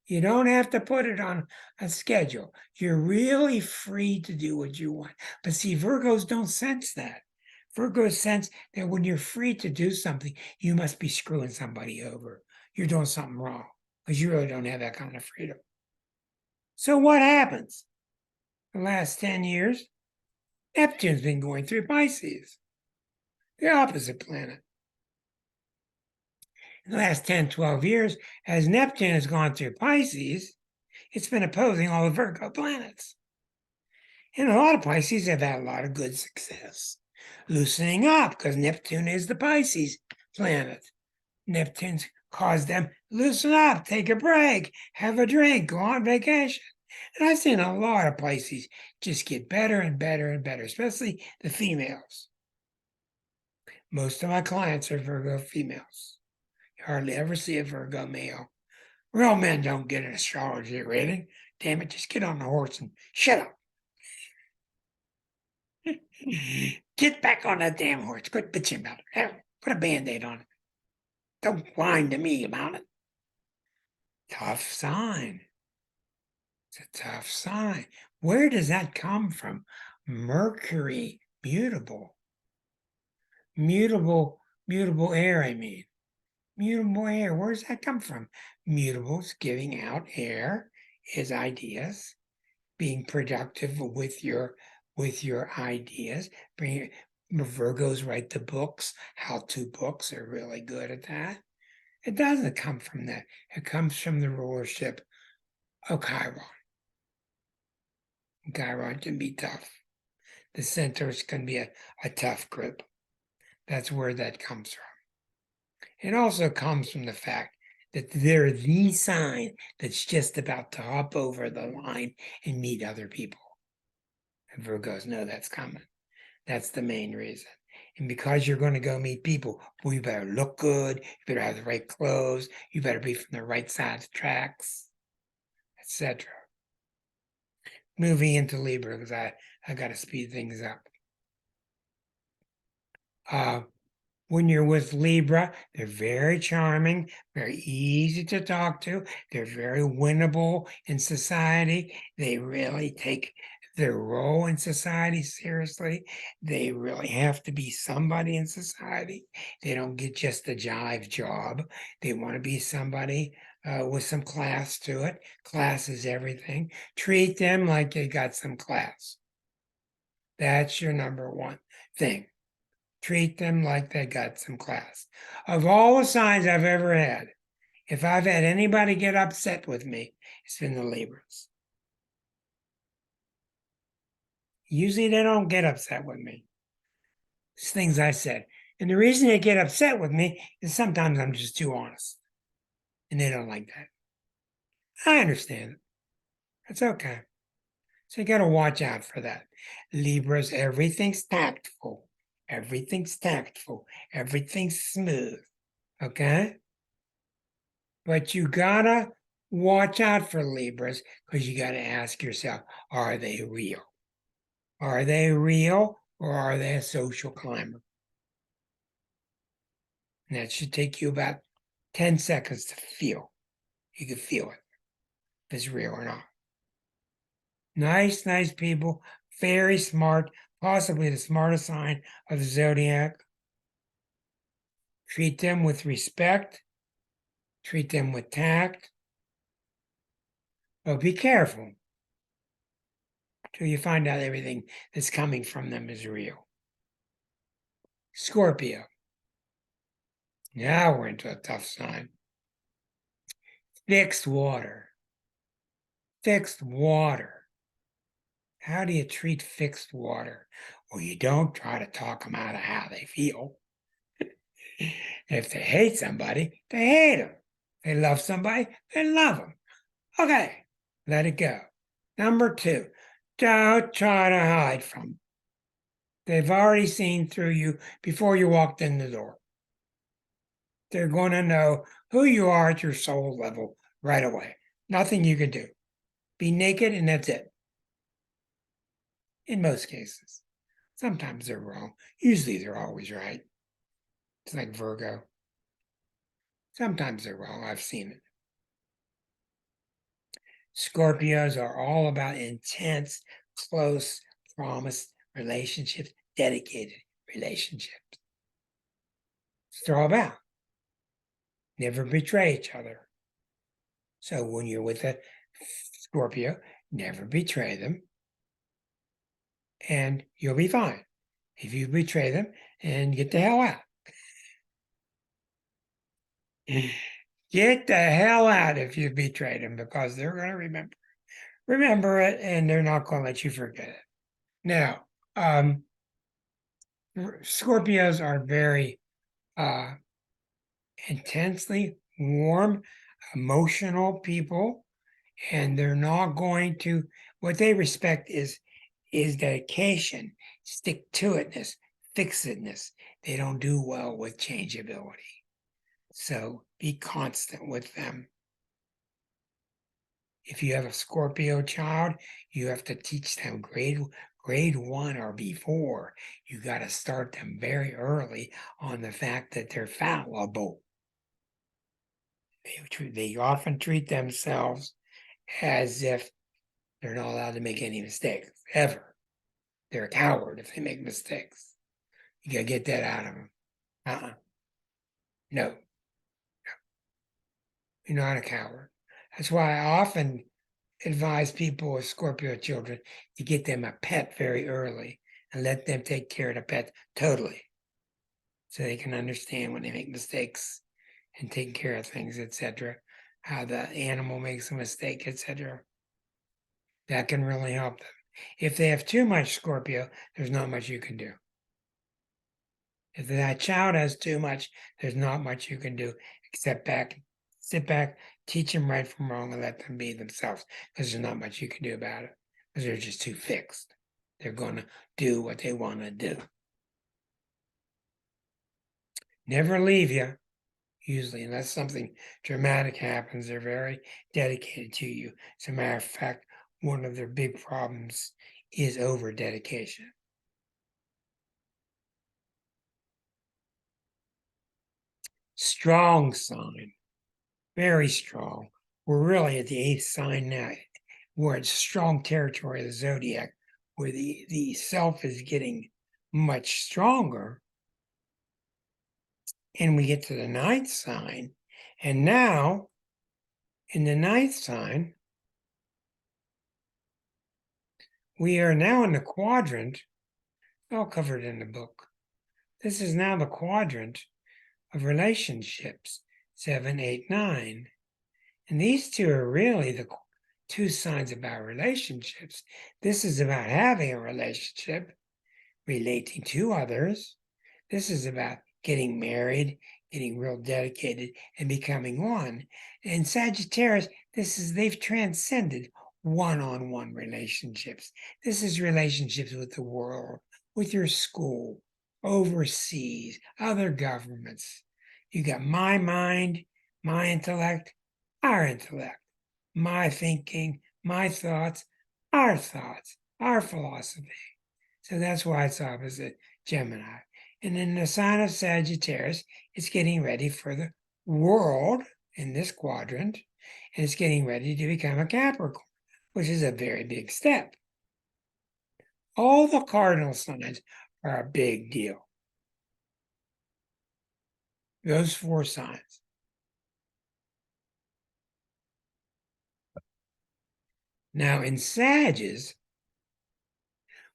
Speaker 1: You don't have to put it on a schedule. You're really free to do what you want. But see, Virgos don't sense that. Virgos sense that when you're free to do something, you must be screwing somebody over. You're doing something wrong because you really don't have that kind of freedom. So what happens? The last 10 years, Neptune's been going through Pisces, the opposite planet. In the last 10, 12 years, as Neptune has gone through Pisces, it's been opposing all the Virgo planets. And a lot of Pisces have had a lot of good success. Loosening up, because Neptune is the Pisces planet. Neptune's caused them loosen up, take a break, have a drink, go on vacation. And I've seen a lot of Pisces just get better and better and better, especially the females. Most of my clients are Virgo females. You hardly ever see a Virgo male. Real men don't get an astrology reading. Damn it, just get on the horse and shut up. Get back on that damn horse. Quit bitching about it. Put a band-aid on it. Don't whine to me about it. Tough sign. It's a tough sign. Where does that come from? Mercury, mutable. Mutable air, I mean. Mutable air. Where does that come from? Mutables giving out air is ideas, being productive with your ideas. Virgos write the books. How-to books are really good at that. It doesn't come from that. It comes from the rulership of Chiron. Chiron can be tough. The centaurs can be a tough group. That's where that comes from. It also comes from the fact that they're the sign that's just about to hop over the line and meet other people. And Virgos know that's coming. That's the main reason. And because you're going to go meet people, well, you better look good, you better have the right clothes, you better be from the right side of the tracks, etc. Moving into Libra, because I got to speed things up. When you're with Libra, they're very charming, very easy to talk to. They're very winnable in society. They really take their role in society seriously. They really have to be somebody in society. They don't get just a jive job. They want to be somebody with some class to it. Class is everything. Treat them like they got some class. That's your number one thing. Treat them like they got some class. Of all the signs I've ever had, if I've had anybody get upset with me, it's been the Libras. Usually they don't get upset with me. It's things I said. And the reason they get upset with me is sometimes I'm just too honest. And they don't like that. I understand it. It's okay. So you got to watch out for that. Libras, everything's tactful. Everything's tactful. Everything's smooth. Okay? But you gotta watch out for Libras because you gotta ask yourself, are they real? Are they real or are they a social climber? And that should take you about 10 seconds to feel. You can feel it, if it's real or not. Nice, nice people, very smart, possibly the smartest sign of the zodiac. Treat them with respect, treat them with tact, but be careful till you find out everything that's coming from them is real. Scorpio. Now we're into a tough sign. Fixed water. Fixed water. How do you treat fixed water? Well, you don't try to talk them out of how they feel. If they hate somebody, they hate them. They love somebody, they love them. Okay, let it go. Number two, don't try to hide from them. They've already seen through you before you walked in the door. They're going to know who you are at your soul level right away. Nothing you can do. Be naked and that's it. In most cases. Sometimes they're wrong. Usually they're always right. It's like Virgo. Sometimes they're wrong. I've seen it. Scorpios are all about intense, close, promised relationships, dedicated relationships. It's all about. Never betray each other. So when you're with a Scorpio, never betray them, and you'll be fine. If you betray them, and get the hell out. Get the hell out if you betrayed them because they're going to remember it, and they're not going to let you forget it. Now, Scorpios are very intensely warm, emotional people, and they're not going to. What they respect is dedication, stick to itness, fixedness. They don't do well with changeability. So be constant with them. If you have a Scorpio child, you have to teach them grade one or before. You got to start them very early on the fact that they're fallible. They often treat themselves as if they're not allowed to make any mistakes, ever. They're a coward if they make mistakes. You got to get that out of them. No. You're not a coward. That's why I often advise people with Scorpio children to get them a pet very early and let them take care of the pet totally so they can understand when they make mistakes and take care of things, etc., how the animal makes a mistake, etc. That can really help them. If they have too much Scorpio, there's not much you can do. If that child has too much, there's not much you can do except sit back, teach them right from wrong, and let them be themselves because there's not much you can do about it because they're just too fixed. They're going to do what they want to do. Never leave you, usually, unless something dramatic happens. They're very dedicated to you. As a matter of fact, one of their big problems is over dedication. strong sign, very strong. We're really at the 8th sign now, where it's strong territory of the zodiac, where the self is getting much stronger. And we get to the 9th sign. And now, in the 9th sign, we are now in the quadrant, all covered in the book. This is now the quadrant of relationships, 7, 8, 9. And these two are really the two signs about relationships. This is about having a relationship, relating to others. This is about getting married, getting real dedicated, and becoming one. And Sagittarius, they've transcended one-on-one relationships. This is relationships with the world, with your school, overseas, other governments. You got my mind, my intellect, our intellect, my thinking, my thoughts, our philosophy. So that's why it's opposite Gemini. And in the sign of Sagittarius, it's getting ready for the world in this quadrant, and it's getting ready to become a Capricorn, which is a very big step. All the cardinal signs are a big deal. Those 4 signs. Now in Sagittarius,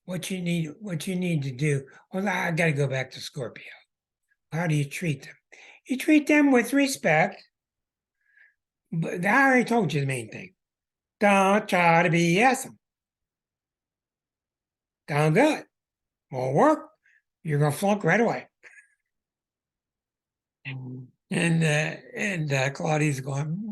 Speaker 1: what you need to do, well, I got to go back to Scorpio. How do you treat them? You treat them with respect, but I already told you the main thing. Don't try to BS them. Don't do it. Won't work. You're gonna flunk right away. And Claudia's going.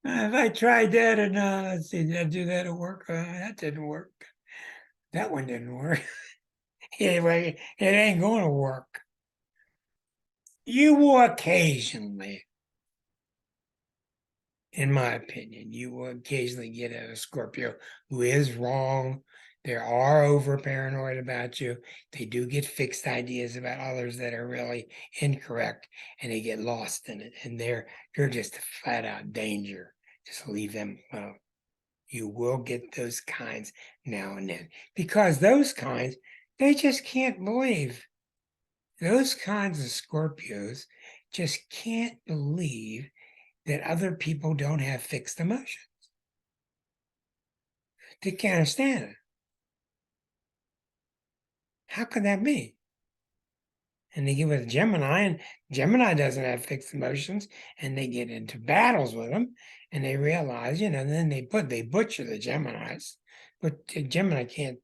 Speaker 1: If I tried that and let's see, did I do that at work? That didn't work. That one didn't work. Anyway, it ain't going to work. You will occasionally, in my opinion, you will occasionally get a Scorpio who is wrong. They are over paranoid about you. They do get fixed ideas about others that are really incorrect, and they get lost in it. And they're just a flat out danger. Just leave them alone. You will get those kinds now and then, because those kinds, they just can't believe. Those kinds of Scorpios just can't believe that other people don't have fixed emotions. They can't understand it. How could that be? And they get with Gemini, and Gemini doesn't have fixed emotions, and they get into battles with them, and they realize, then they butcher the Geminis, but the Gemini can't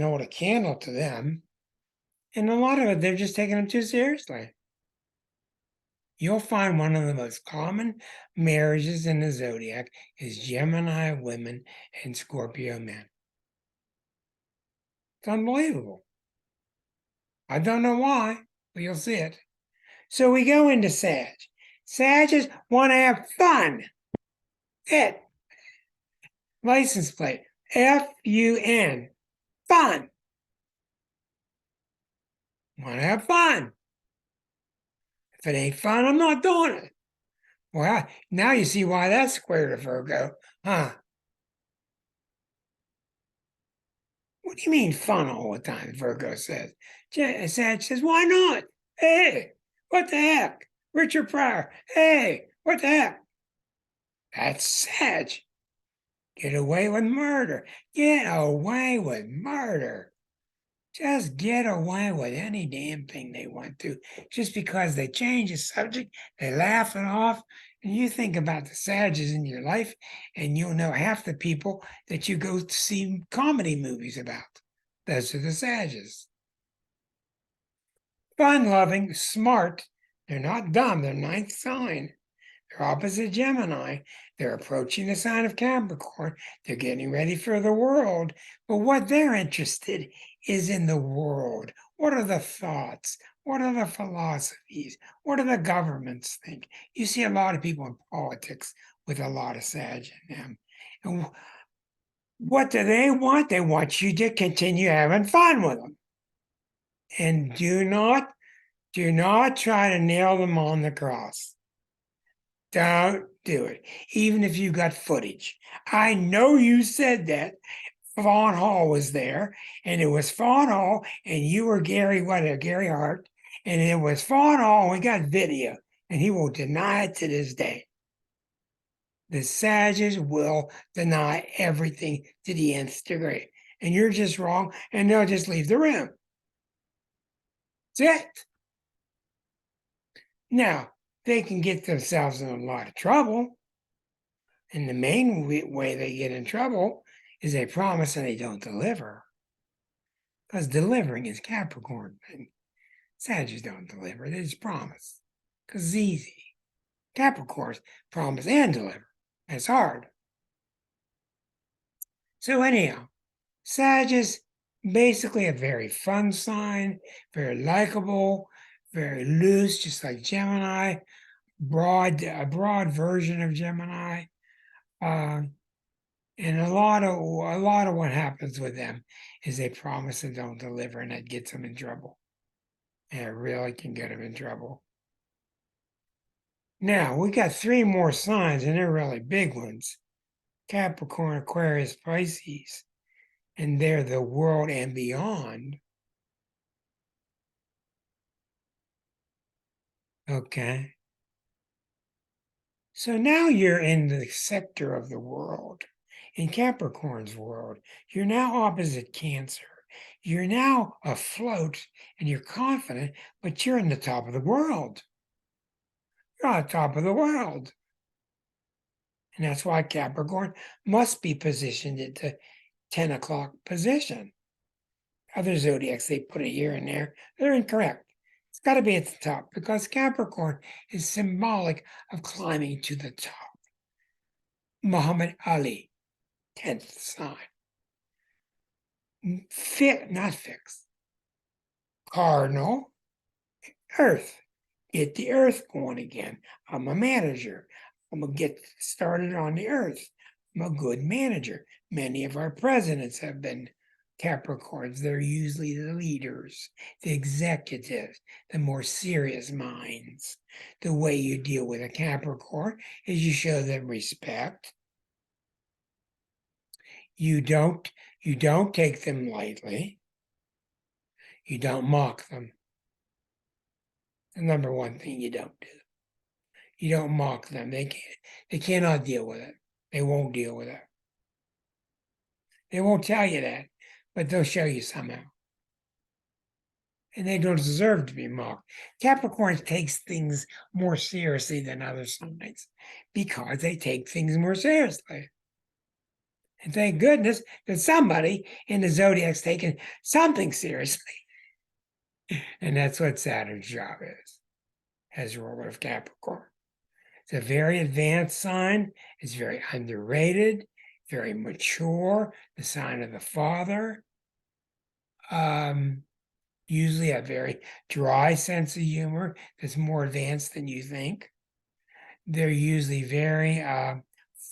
Speaker 1: hold a candle to them. And a lot of it, they're just taking them too seriously. You'll find one of the most common marriages in the zodiac is Gemini women and Scorpio men. It's unbelievable. I don't know why, but you'll see it. So we go into Sag. Sagittarius want to have fun. It. License plate. F-U-N. Fun. Want to have fun. If it ain't fun, I'm not doing it. Well, now you see why that's square to Virgo, huh? What do you mean fun all the time? Virgo says. Sag says, why not? Hey, what the heck? Richard Pryor. Hey, what the heck? That's Sag. Get away with murder. Get away with murder. Just get away with any damn thing they want to. Just because they change the subject, they laugh it off. And you think about the Sages in your life, and you'll know half the people that you go to see comedy movies about. Those are the Sages. Fun-loving, smart. They're not dumb. They're 9th sign. They're opposite Gemini. They're approaching the sign of Capricorn. They're getting ready for the world. But what they're interested is in the world. What are the thoughts? What are the philosophies? What do the governments think? You see a lot of people in politics with a lot of Sag in them. And what do they want? They want you to continue having fun with them. And do not try to nail them on the cross. Don't do it. Even if you got footage. I know you said that. Fawn Hall was there, and it was Fawn Hall, and you were Gary Hart, and it was Fawn Hall, and we got video, and he will deny it to this day. The Sages will deny everything to the nth degree, and you're just wrong, and they'll just leave the room. That's it. Now, they can get themselves in a lot of trouble, and the main way they get in trouble is they promise and they don't deliver. Because delivering is Capricorn. And Sagittarius don't deliver, they just promise. Because it's easy. Capricorns promise and deliver. It's hard. So anyhow, Sagittarius, basically a very fun sign, very likable, very loose, just like Gemini, a broad version of Gemini. And a lot of what happens with them is they promise and don't deliver, and that gets them in trouble. And it really can get them in trouble. Now we got 3 more signs, and they're really big ones: Capricorn, Aquarius, Pisces, and they're the world and beyond. Okay. So now you're in the sector of the world, in Capricorn's world. You're now opposite Cancer. You're now afloat and you're confident, but you're in the top of the world. You're on top of the world. And that's why Capricorn must be positioned at the 10 o'clock position. Other zodiacs, they put it here and there. They're incorrect. It's got to be at the top because Capricorn is symbolic of climbing to the top. Muhammad Ali, 10th sign. Not fixed. Cardinal, Earth. Get the Earth going again. I'm a manager. I'm going to get started on the Earth. I'm a good manager. Many of our presidents have been Capricorns. They're usually the leaders, the executives, the more serious minds. The way you deal with a Capricorn is you show them respect. You don't take them lightly. You don't mock them. The number one thing you don't do. You don't mock them. They cannot deal with it. They won't deal with it. They won't tell you that, but they'll show you somehow. And they don't deserve to be mocked. Capricorn takes things more seriously than other signs because they take things more seriously. And thank goodness that somebody in the zodiac's taking something seriously. And that's what Saturn's job is as ruler of Capricorn. It's a very advanced sign. It's very underrated, very mature, the sign of the father. Usually a very dry sense of humor that's more advanced than you think. They're usually very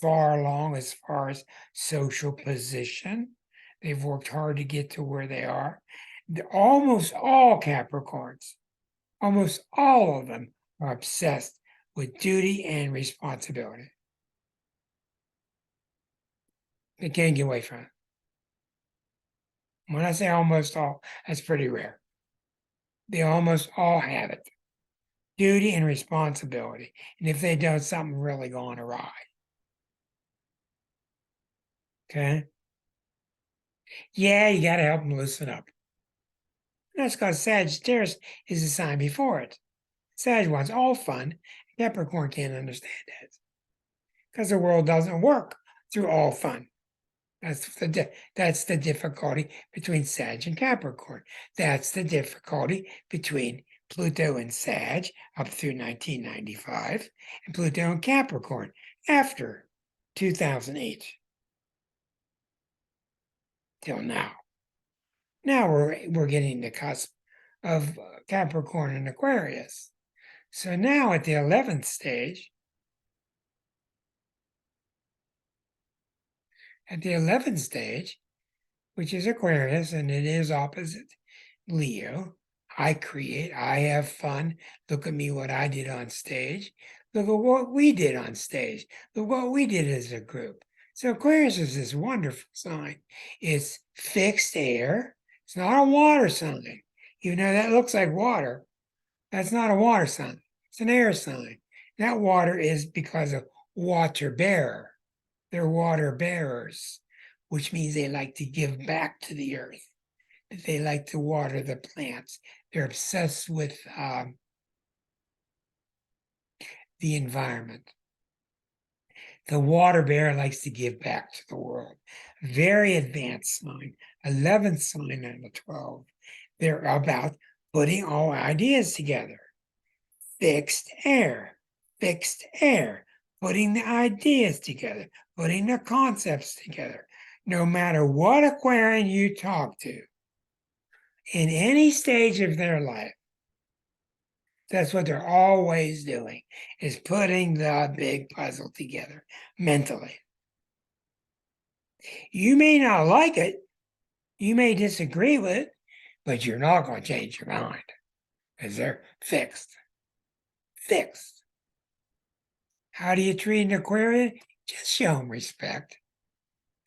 Speaker 1: far along as far as social position. They've worked hard to get to where they are. Almost all Capricorns, almost all of them are obsessed with duty and responsibility. They can't get away from it. When I say almost all, that's pretty rare. They almost all have it. Duty and responsibility. And if they don't, something really gone awry. Okay? Yeah, you got to help them loosen up. And that's because Sagittarius is the sign before it. Sag wants all fun. Capricorn can't understand that because the world doesn't work through all fun. That's the difficulty between Sag and Capricorn. That's the difficulty between Pluto and Sag up through 1995 and Pluto and Capricorn after 2008 till now. Now we're getting the cusp of Capricorn and Aquarius. So now at the 11th stage, which is Aquarius, and it is opposite Leo, I create, I have fun. Look at me, what I did on stage. Look at what we did on stage. Look what we did as a group. So Aquarius is this wonderful sign. It's fixed air. It's not a water sign. Even though that looks like water, that's not a water sign. It's an air sign. That water is because of water bearer. They're water bearers, which means they like to give back to the earth. They like to water the plants. They're obsessed with the environment. The water bear likes to give back to the world. Very advanced sign, 11th sign out of 12. They're about putting all ideas together. Fixed air, fixed air, putting the ideas together, putting the concepts together. No matter what Aquarian you talk to, in any stage of their life, that's what they're always doing, is putting the big puzzle together mentally. You may not like it, you may disagree with it, but you're not going to change your mind because they're fixed. Fixed. How do you treat an Aquarian? Just show them respect.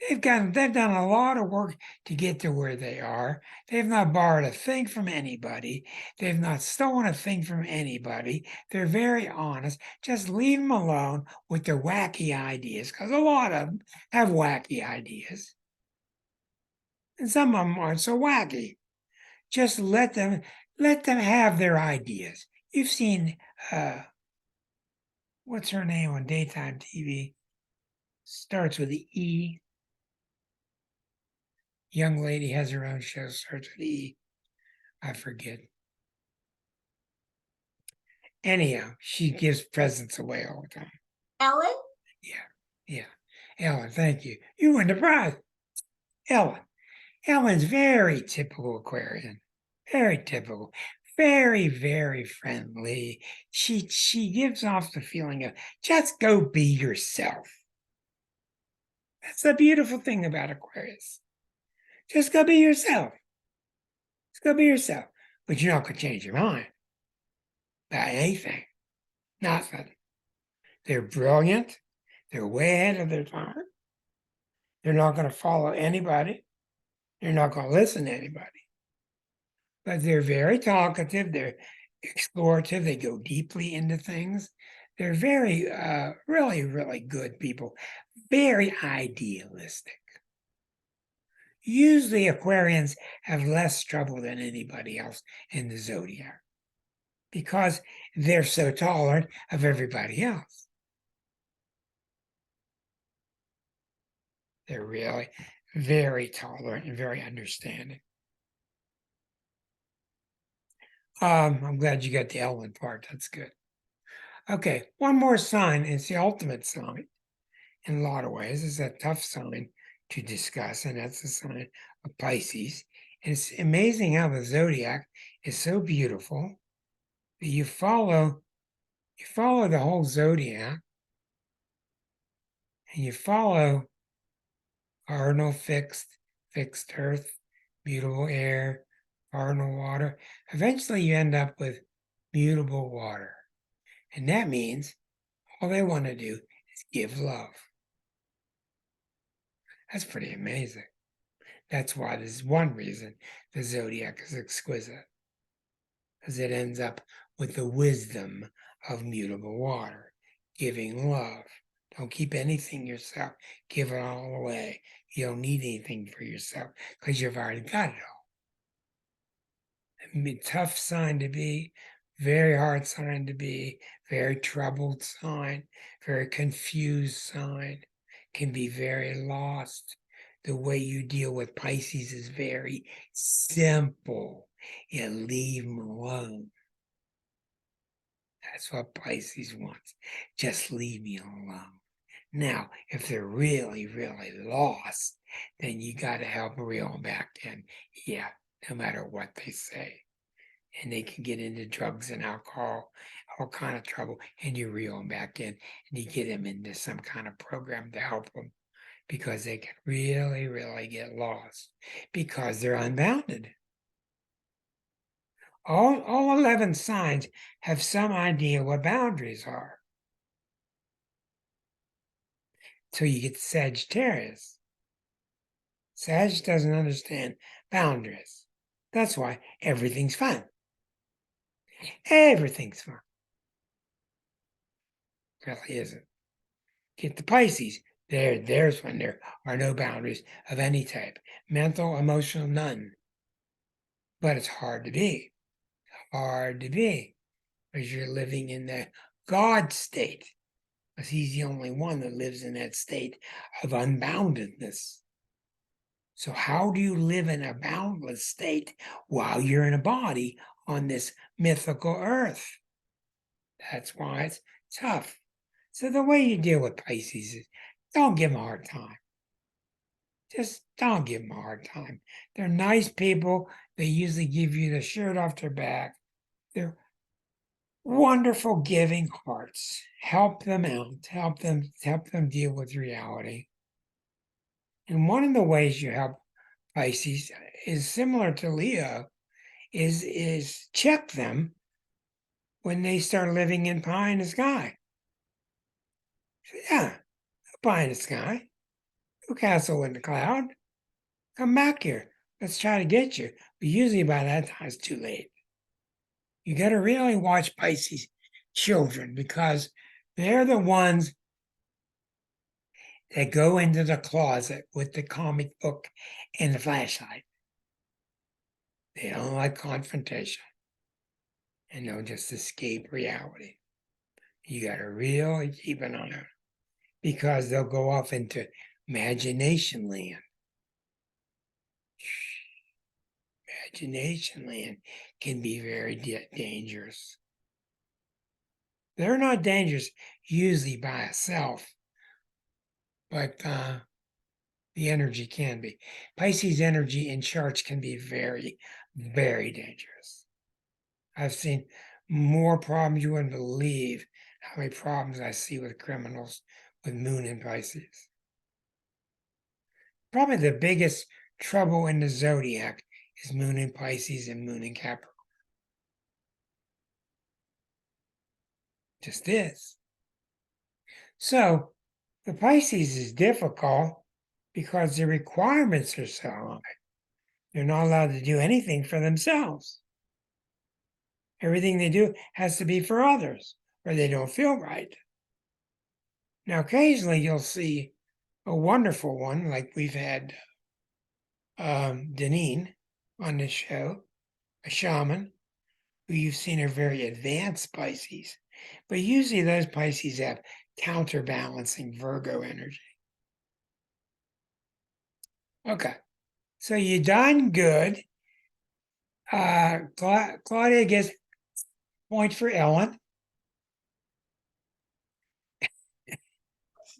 Speaker 1: They've done a lot of work to get to where they are. They've not borrowed a thing from anybody. They've not stolen a thing from anybody. They're very honest. Just leave them alone with their wacky ideas, because a lot of them have wacky ideas. And some of them aren't so wacky. Just let them have their ideas. You've seen what's her name on daytime TV? Starts with the E. Young lady has her own show, starts with E. I forget. Anyhow, she gives presents away all the time.
Speaker 2: Ellen?
Speaker 1: Yeah. Ellen, thank you. You win the prize. Ellen. Ellen's very typical Aquarian. Very typical. Very, very friendly. She gives off the feeling of just go be yourself. That's the beautiful thing about Aquarius. Just go be yourself. Just go be yourself. But you're not going to change your mind about anything. Nothing. They're brilliant. They're way ahead of their time. They're not going to follow anybody. They're not going to listen to anybody. But they're very talkative. They're explorative. They go deeply into things. They're very, really, really good people. Very idealistic. Usually Aquarians have less trouble than anybody else in the zodiac because they're so tolerant of everybody else. They're really very tolerant and very understanding. I'm glad you got the Ellen part. That's good. Okay, one more sign. It's the ultimate sign in a lot of ways. It's a tough sign to discuss, and that's the sign of Pisces. And it's amazing how the zodiac is so beautiful that you follow the whole zodiac, and you follow cardinal fixed earth, mutable air, cardinal water. Eventually you end up with mutable water. And that means all they want to do is give love. That's pretty amazing. That's why there's one reason the zodiac is exquisite, because it ends up with the wisdom of mutable water, giving love. Don't keep anything yourself. Give it all away. You don't need anything for yourself because you've already got it all. Tough sign to be, very hard sign to be, very troubled sign, very confused sign, can be very lost. The way you deal with Pisces is very simple. You leave them alone. That's what Pisces wants. Just leave me alone. Now, if they're really, really lost, then you got to help reel them back in. Yeah, no matter what they say. And they can get into drugs and alcohol, all kind of trouble, and you reel them back in and you get them into some kind of program to help them because they can really, really get lost because they're unbounded. All 11 signs have some idea what boundaries are. So you get Sagittarius. Sag doesn't understand boundaries. That's why everything's fun. Everything's fun. Really isn't. Get the Pisces. There's when there are no boundaries of any type. Mental, emotional, none. But it's hard to be. Hard to be. Because you're living in the God state. Because he's the only one that lives in that state of unboundedness. So how do you live in a boundless state while you're in a body on this mythical earth? That's why it's tough. So the way you deal with Pisces is don't give them a hard time. Just don't give them a hard time. They're nice people. They usually give you the shirt off their back. They're wonderful giving hearts. Help them out. Help them deal with reality. And one of the ways you help Pisces is similar to Leo, is check them when they start living in pie in the sky. Yeah, pie in the sky. No castle in the cloud. Come back here. Let's try to get you. But usually by that time it's too late. You got to really watch Pisces children because they're the ones that go into the closet with the comic book and the flashlight. They don't like confrontation and they'll just escape reality. You got to really keep an eye on them because they'll go off into imagination land. Imagination land can be very dangerous. They're not dangerous usually by itself, but the energy can be. Pisces energy in charts can be very, very dangerous. I've seen more problems you wouldn't believe how many problems I see with criminals with moon in Pisces. Probably the biggest trouble in the zodiac is moon in Pisces and moon in Capricorn. Just is. So the Pisces is difficult because the requirements are so high. They're not allowed to do anything for themselves. Everything they do has to be for others, or they don't feel right. Now, occasionally you'll see a wonderful one, like we've had Deneen on this show, a shaman, who you've seen are very advanced Pisces. But usually those Pisces have counterbalancing Virgo energy. Okay, so you done good. Claudia gets point for Ellen.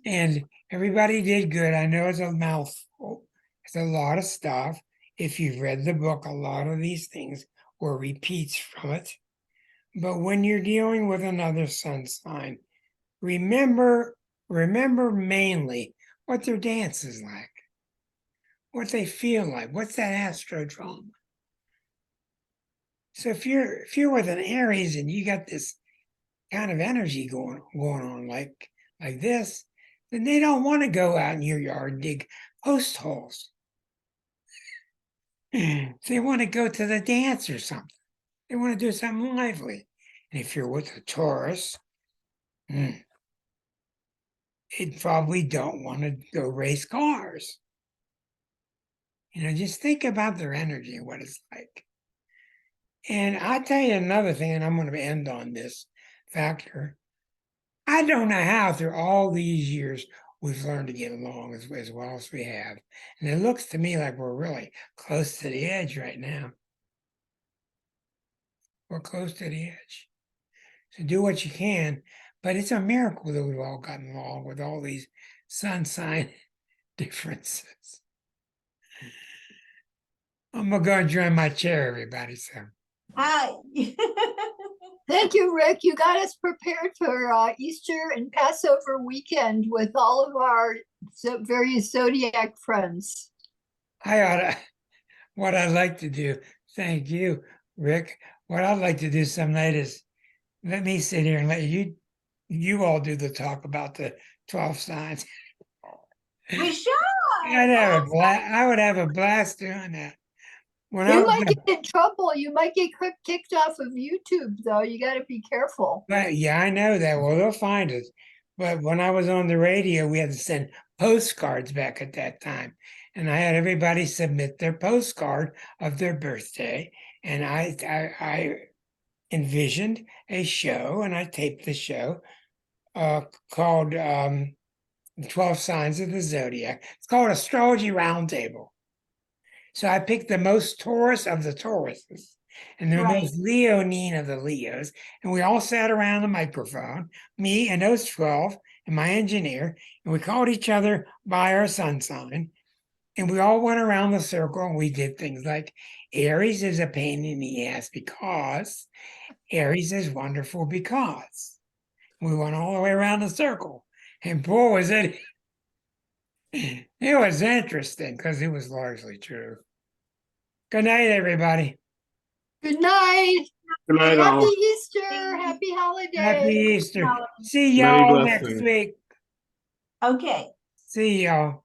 Speaker 1: And everybody did good. I know it's a mouthful. It's a lot of stuff. If you've read the book, a lot of these things were repeats from it. But when you're dealing with another sun sign, remember mainly what their dance is like, what they feel like, what's that astro drama. So if you're with an Aries and you got this kind of energy going on like this, then they don't want to go out in your yard and dig post holes. They want to go to the dance or something. They want to do something lively. And if you're with a Taurus, they probably don't want to go race cars. Just think about their energy and what it's like. And I'll tell you another thing, and I'm going to end on this factor. I don't know how through all these years we've learned to get along as well as we have. And it looks to me like we're really close to the edge right now. We're close to the edge. So do what you can. But it's a miracle that we've all gotten along with all these sun sign differences. I'm going to go enjoy my chair, everybody. So.
Speaker 2: Hi. Thank you, Rick. You got us prepared for Easter and Passover weekend with all of our various zodiac friends.
Speaker 1: What I'd like to do, thank you, Rick. what I'd like to do some night is let me sit here and let you all do the talk about the 12 signs.
Speaker 3: We should.
Speaker 1: I'd have a blast. I would have a blast doing that. When I
Speaker 2: You
Speaker 1: was
Speaker 2: might get in trouble. You might get kicked off of YouTube, though. You got to be careful.
Speaker 1: But yeah, I know that. Well, they'll find us. But when I was on the radio, we had to send postcards back at that time. And I had everybody submit their postcard of their birthday. And I envisioned a show and I taped the show called 12 Signs of the Zodiac. It's called Astrology Roundtable. So I picked the most Taurus of the Tauruses and the
Speaker 3: Right.
Speaker 1: most Leonine of the Leos. And we all sat around the microphone, me and those 12 and my engineer, and we called each other by our sun sign. And we all went around the circle and we did things like Aries is a pain in the ass because Aries is wonderful because. We went all the way around the circle. And boy, was it it was interesting because it was largely true. Good night, everybody.
Speaker 2: Good night.
Speaker 4: Good night,
Speaker 2: Happy
Speaker 4: all.
Speaker 2: Easter. Happy holidays.
Speaker 1: Happy Easter.
Speaker 3: Holiday.
Speaker 1: See
Speaker 4: Many
Speaker 1: y'all next
Speaker 4: blessings.
Speaker 1: week.
Speaker 3: Okay.
Speaker 1: See y'all.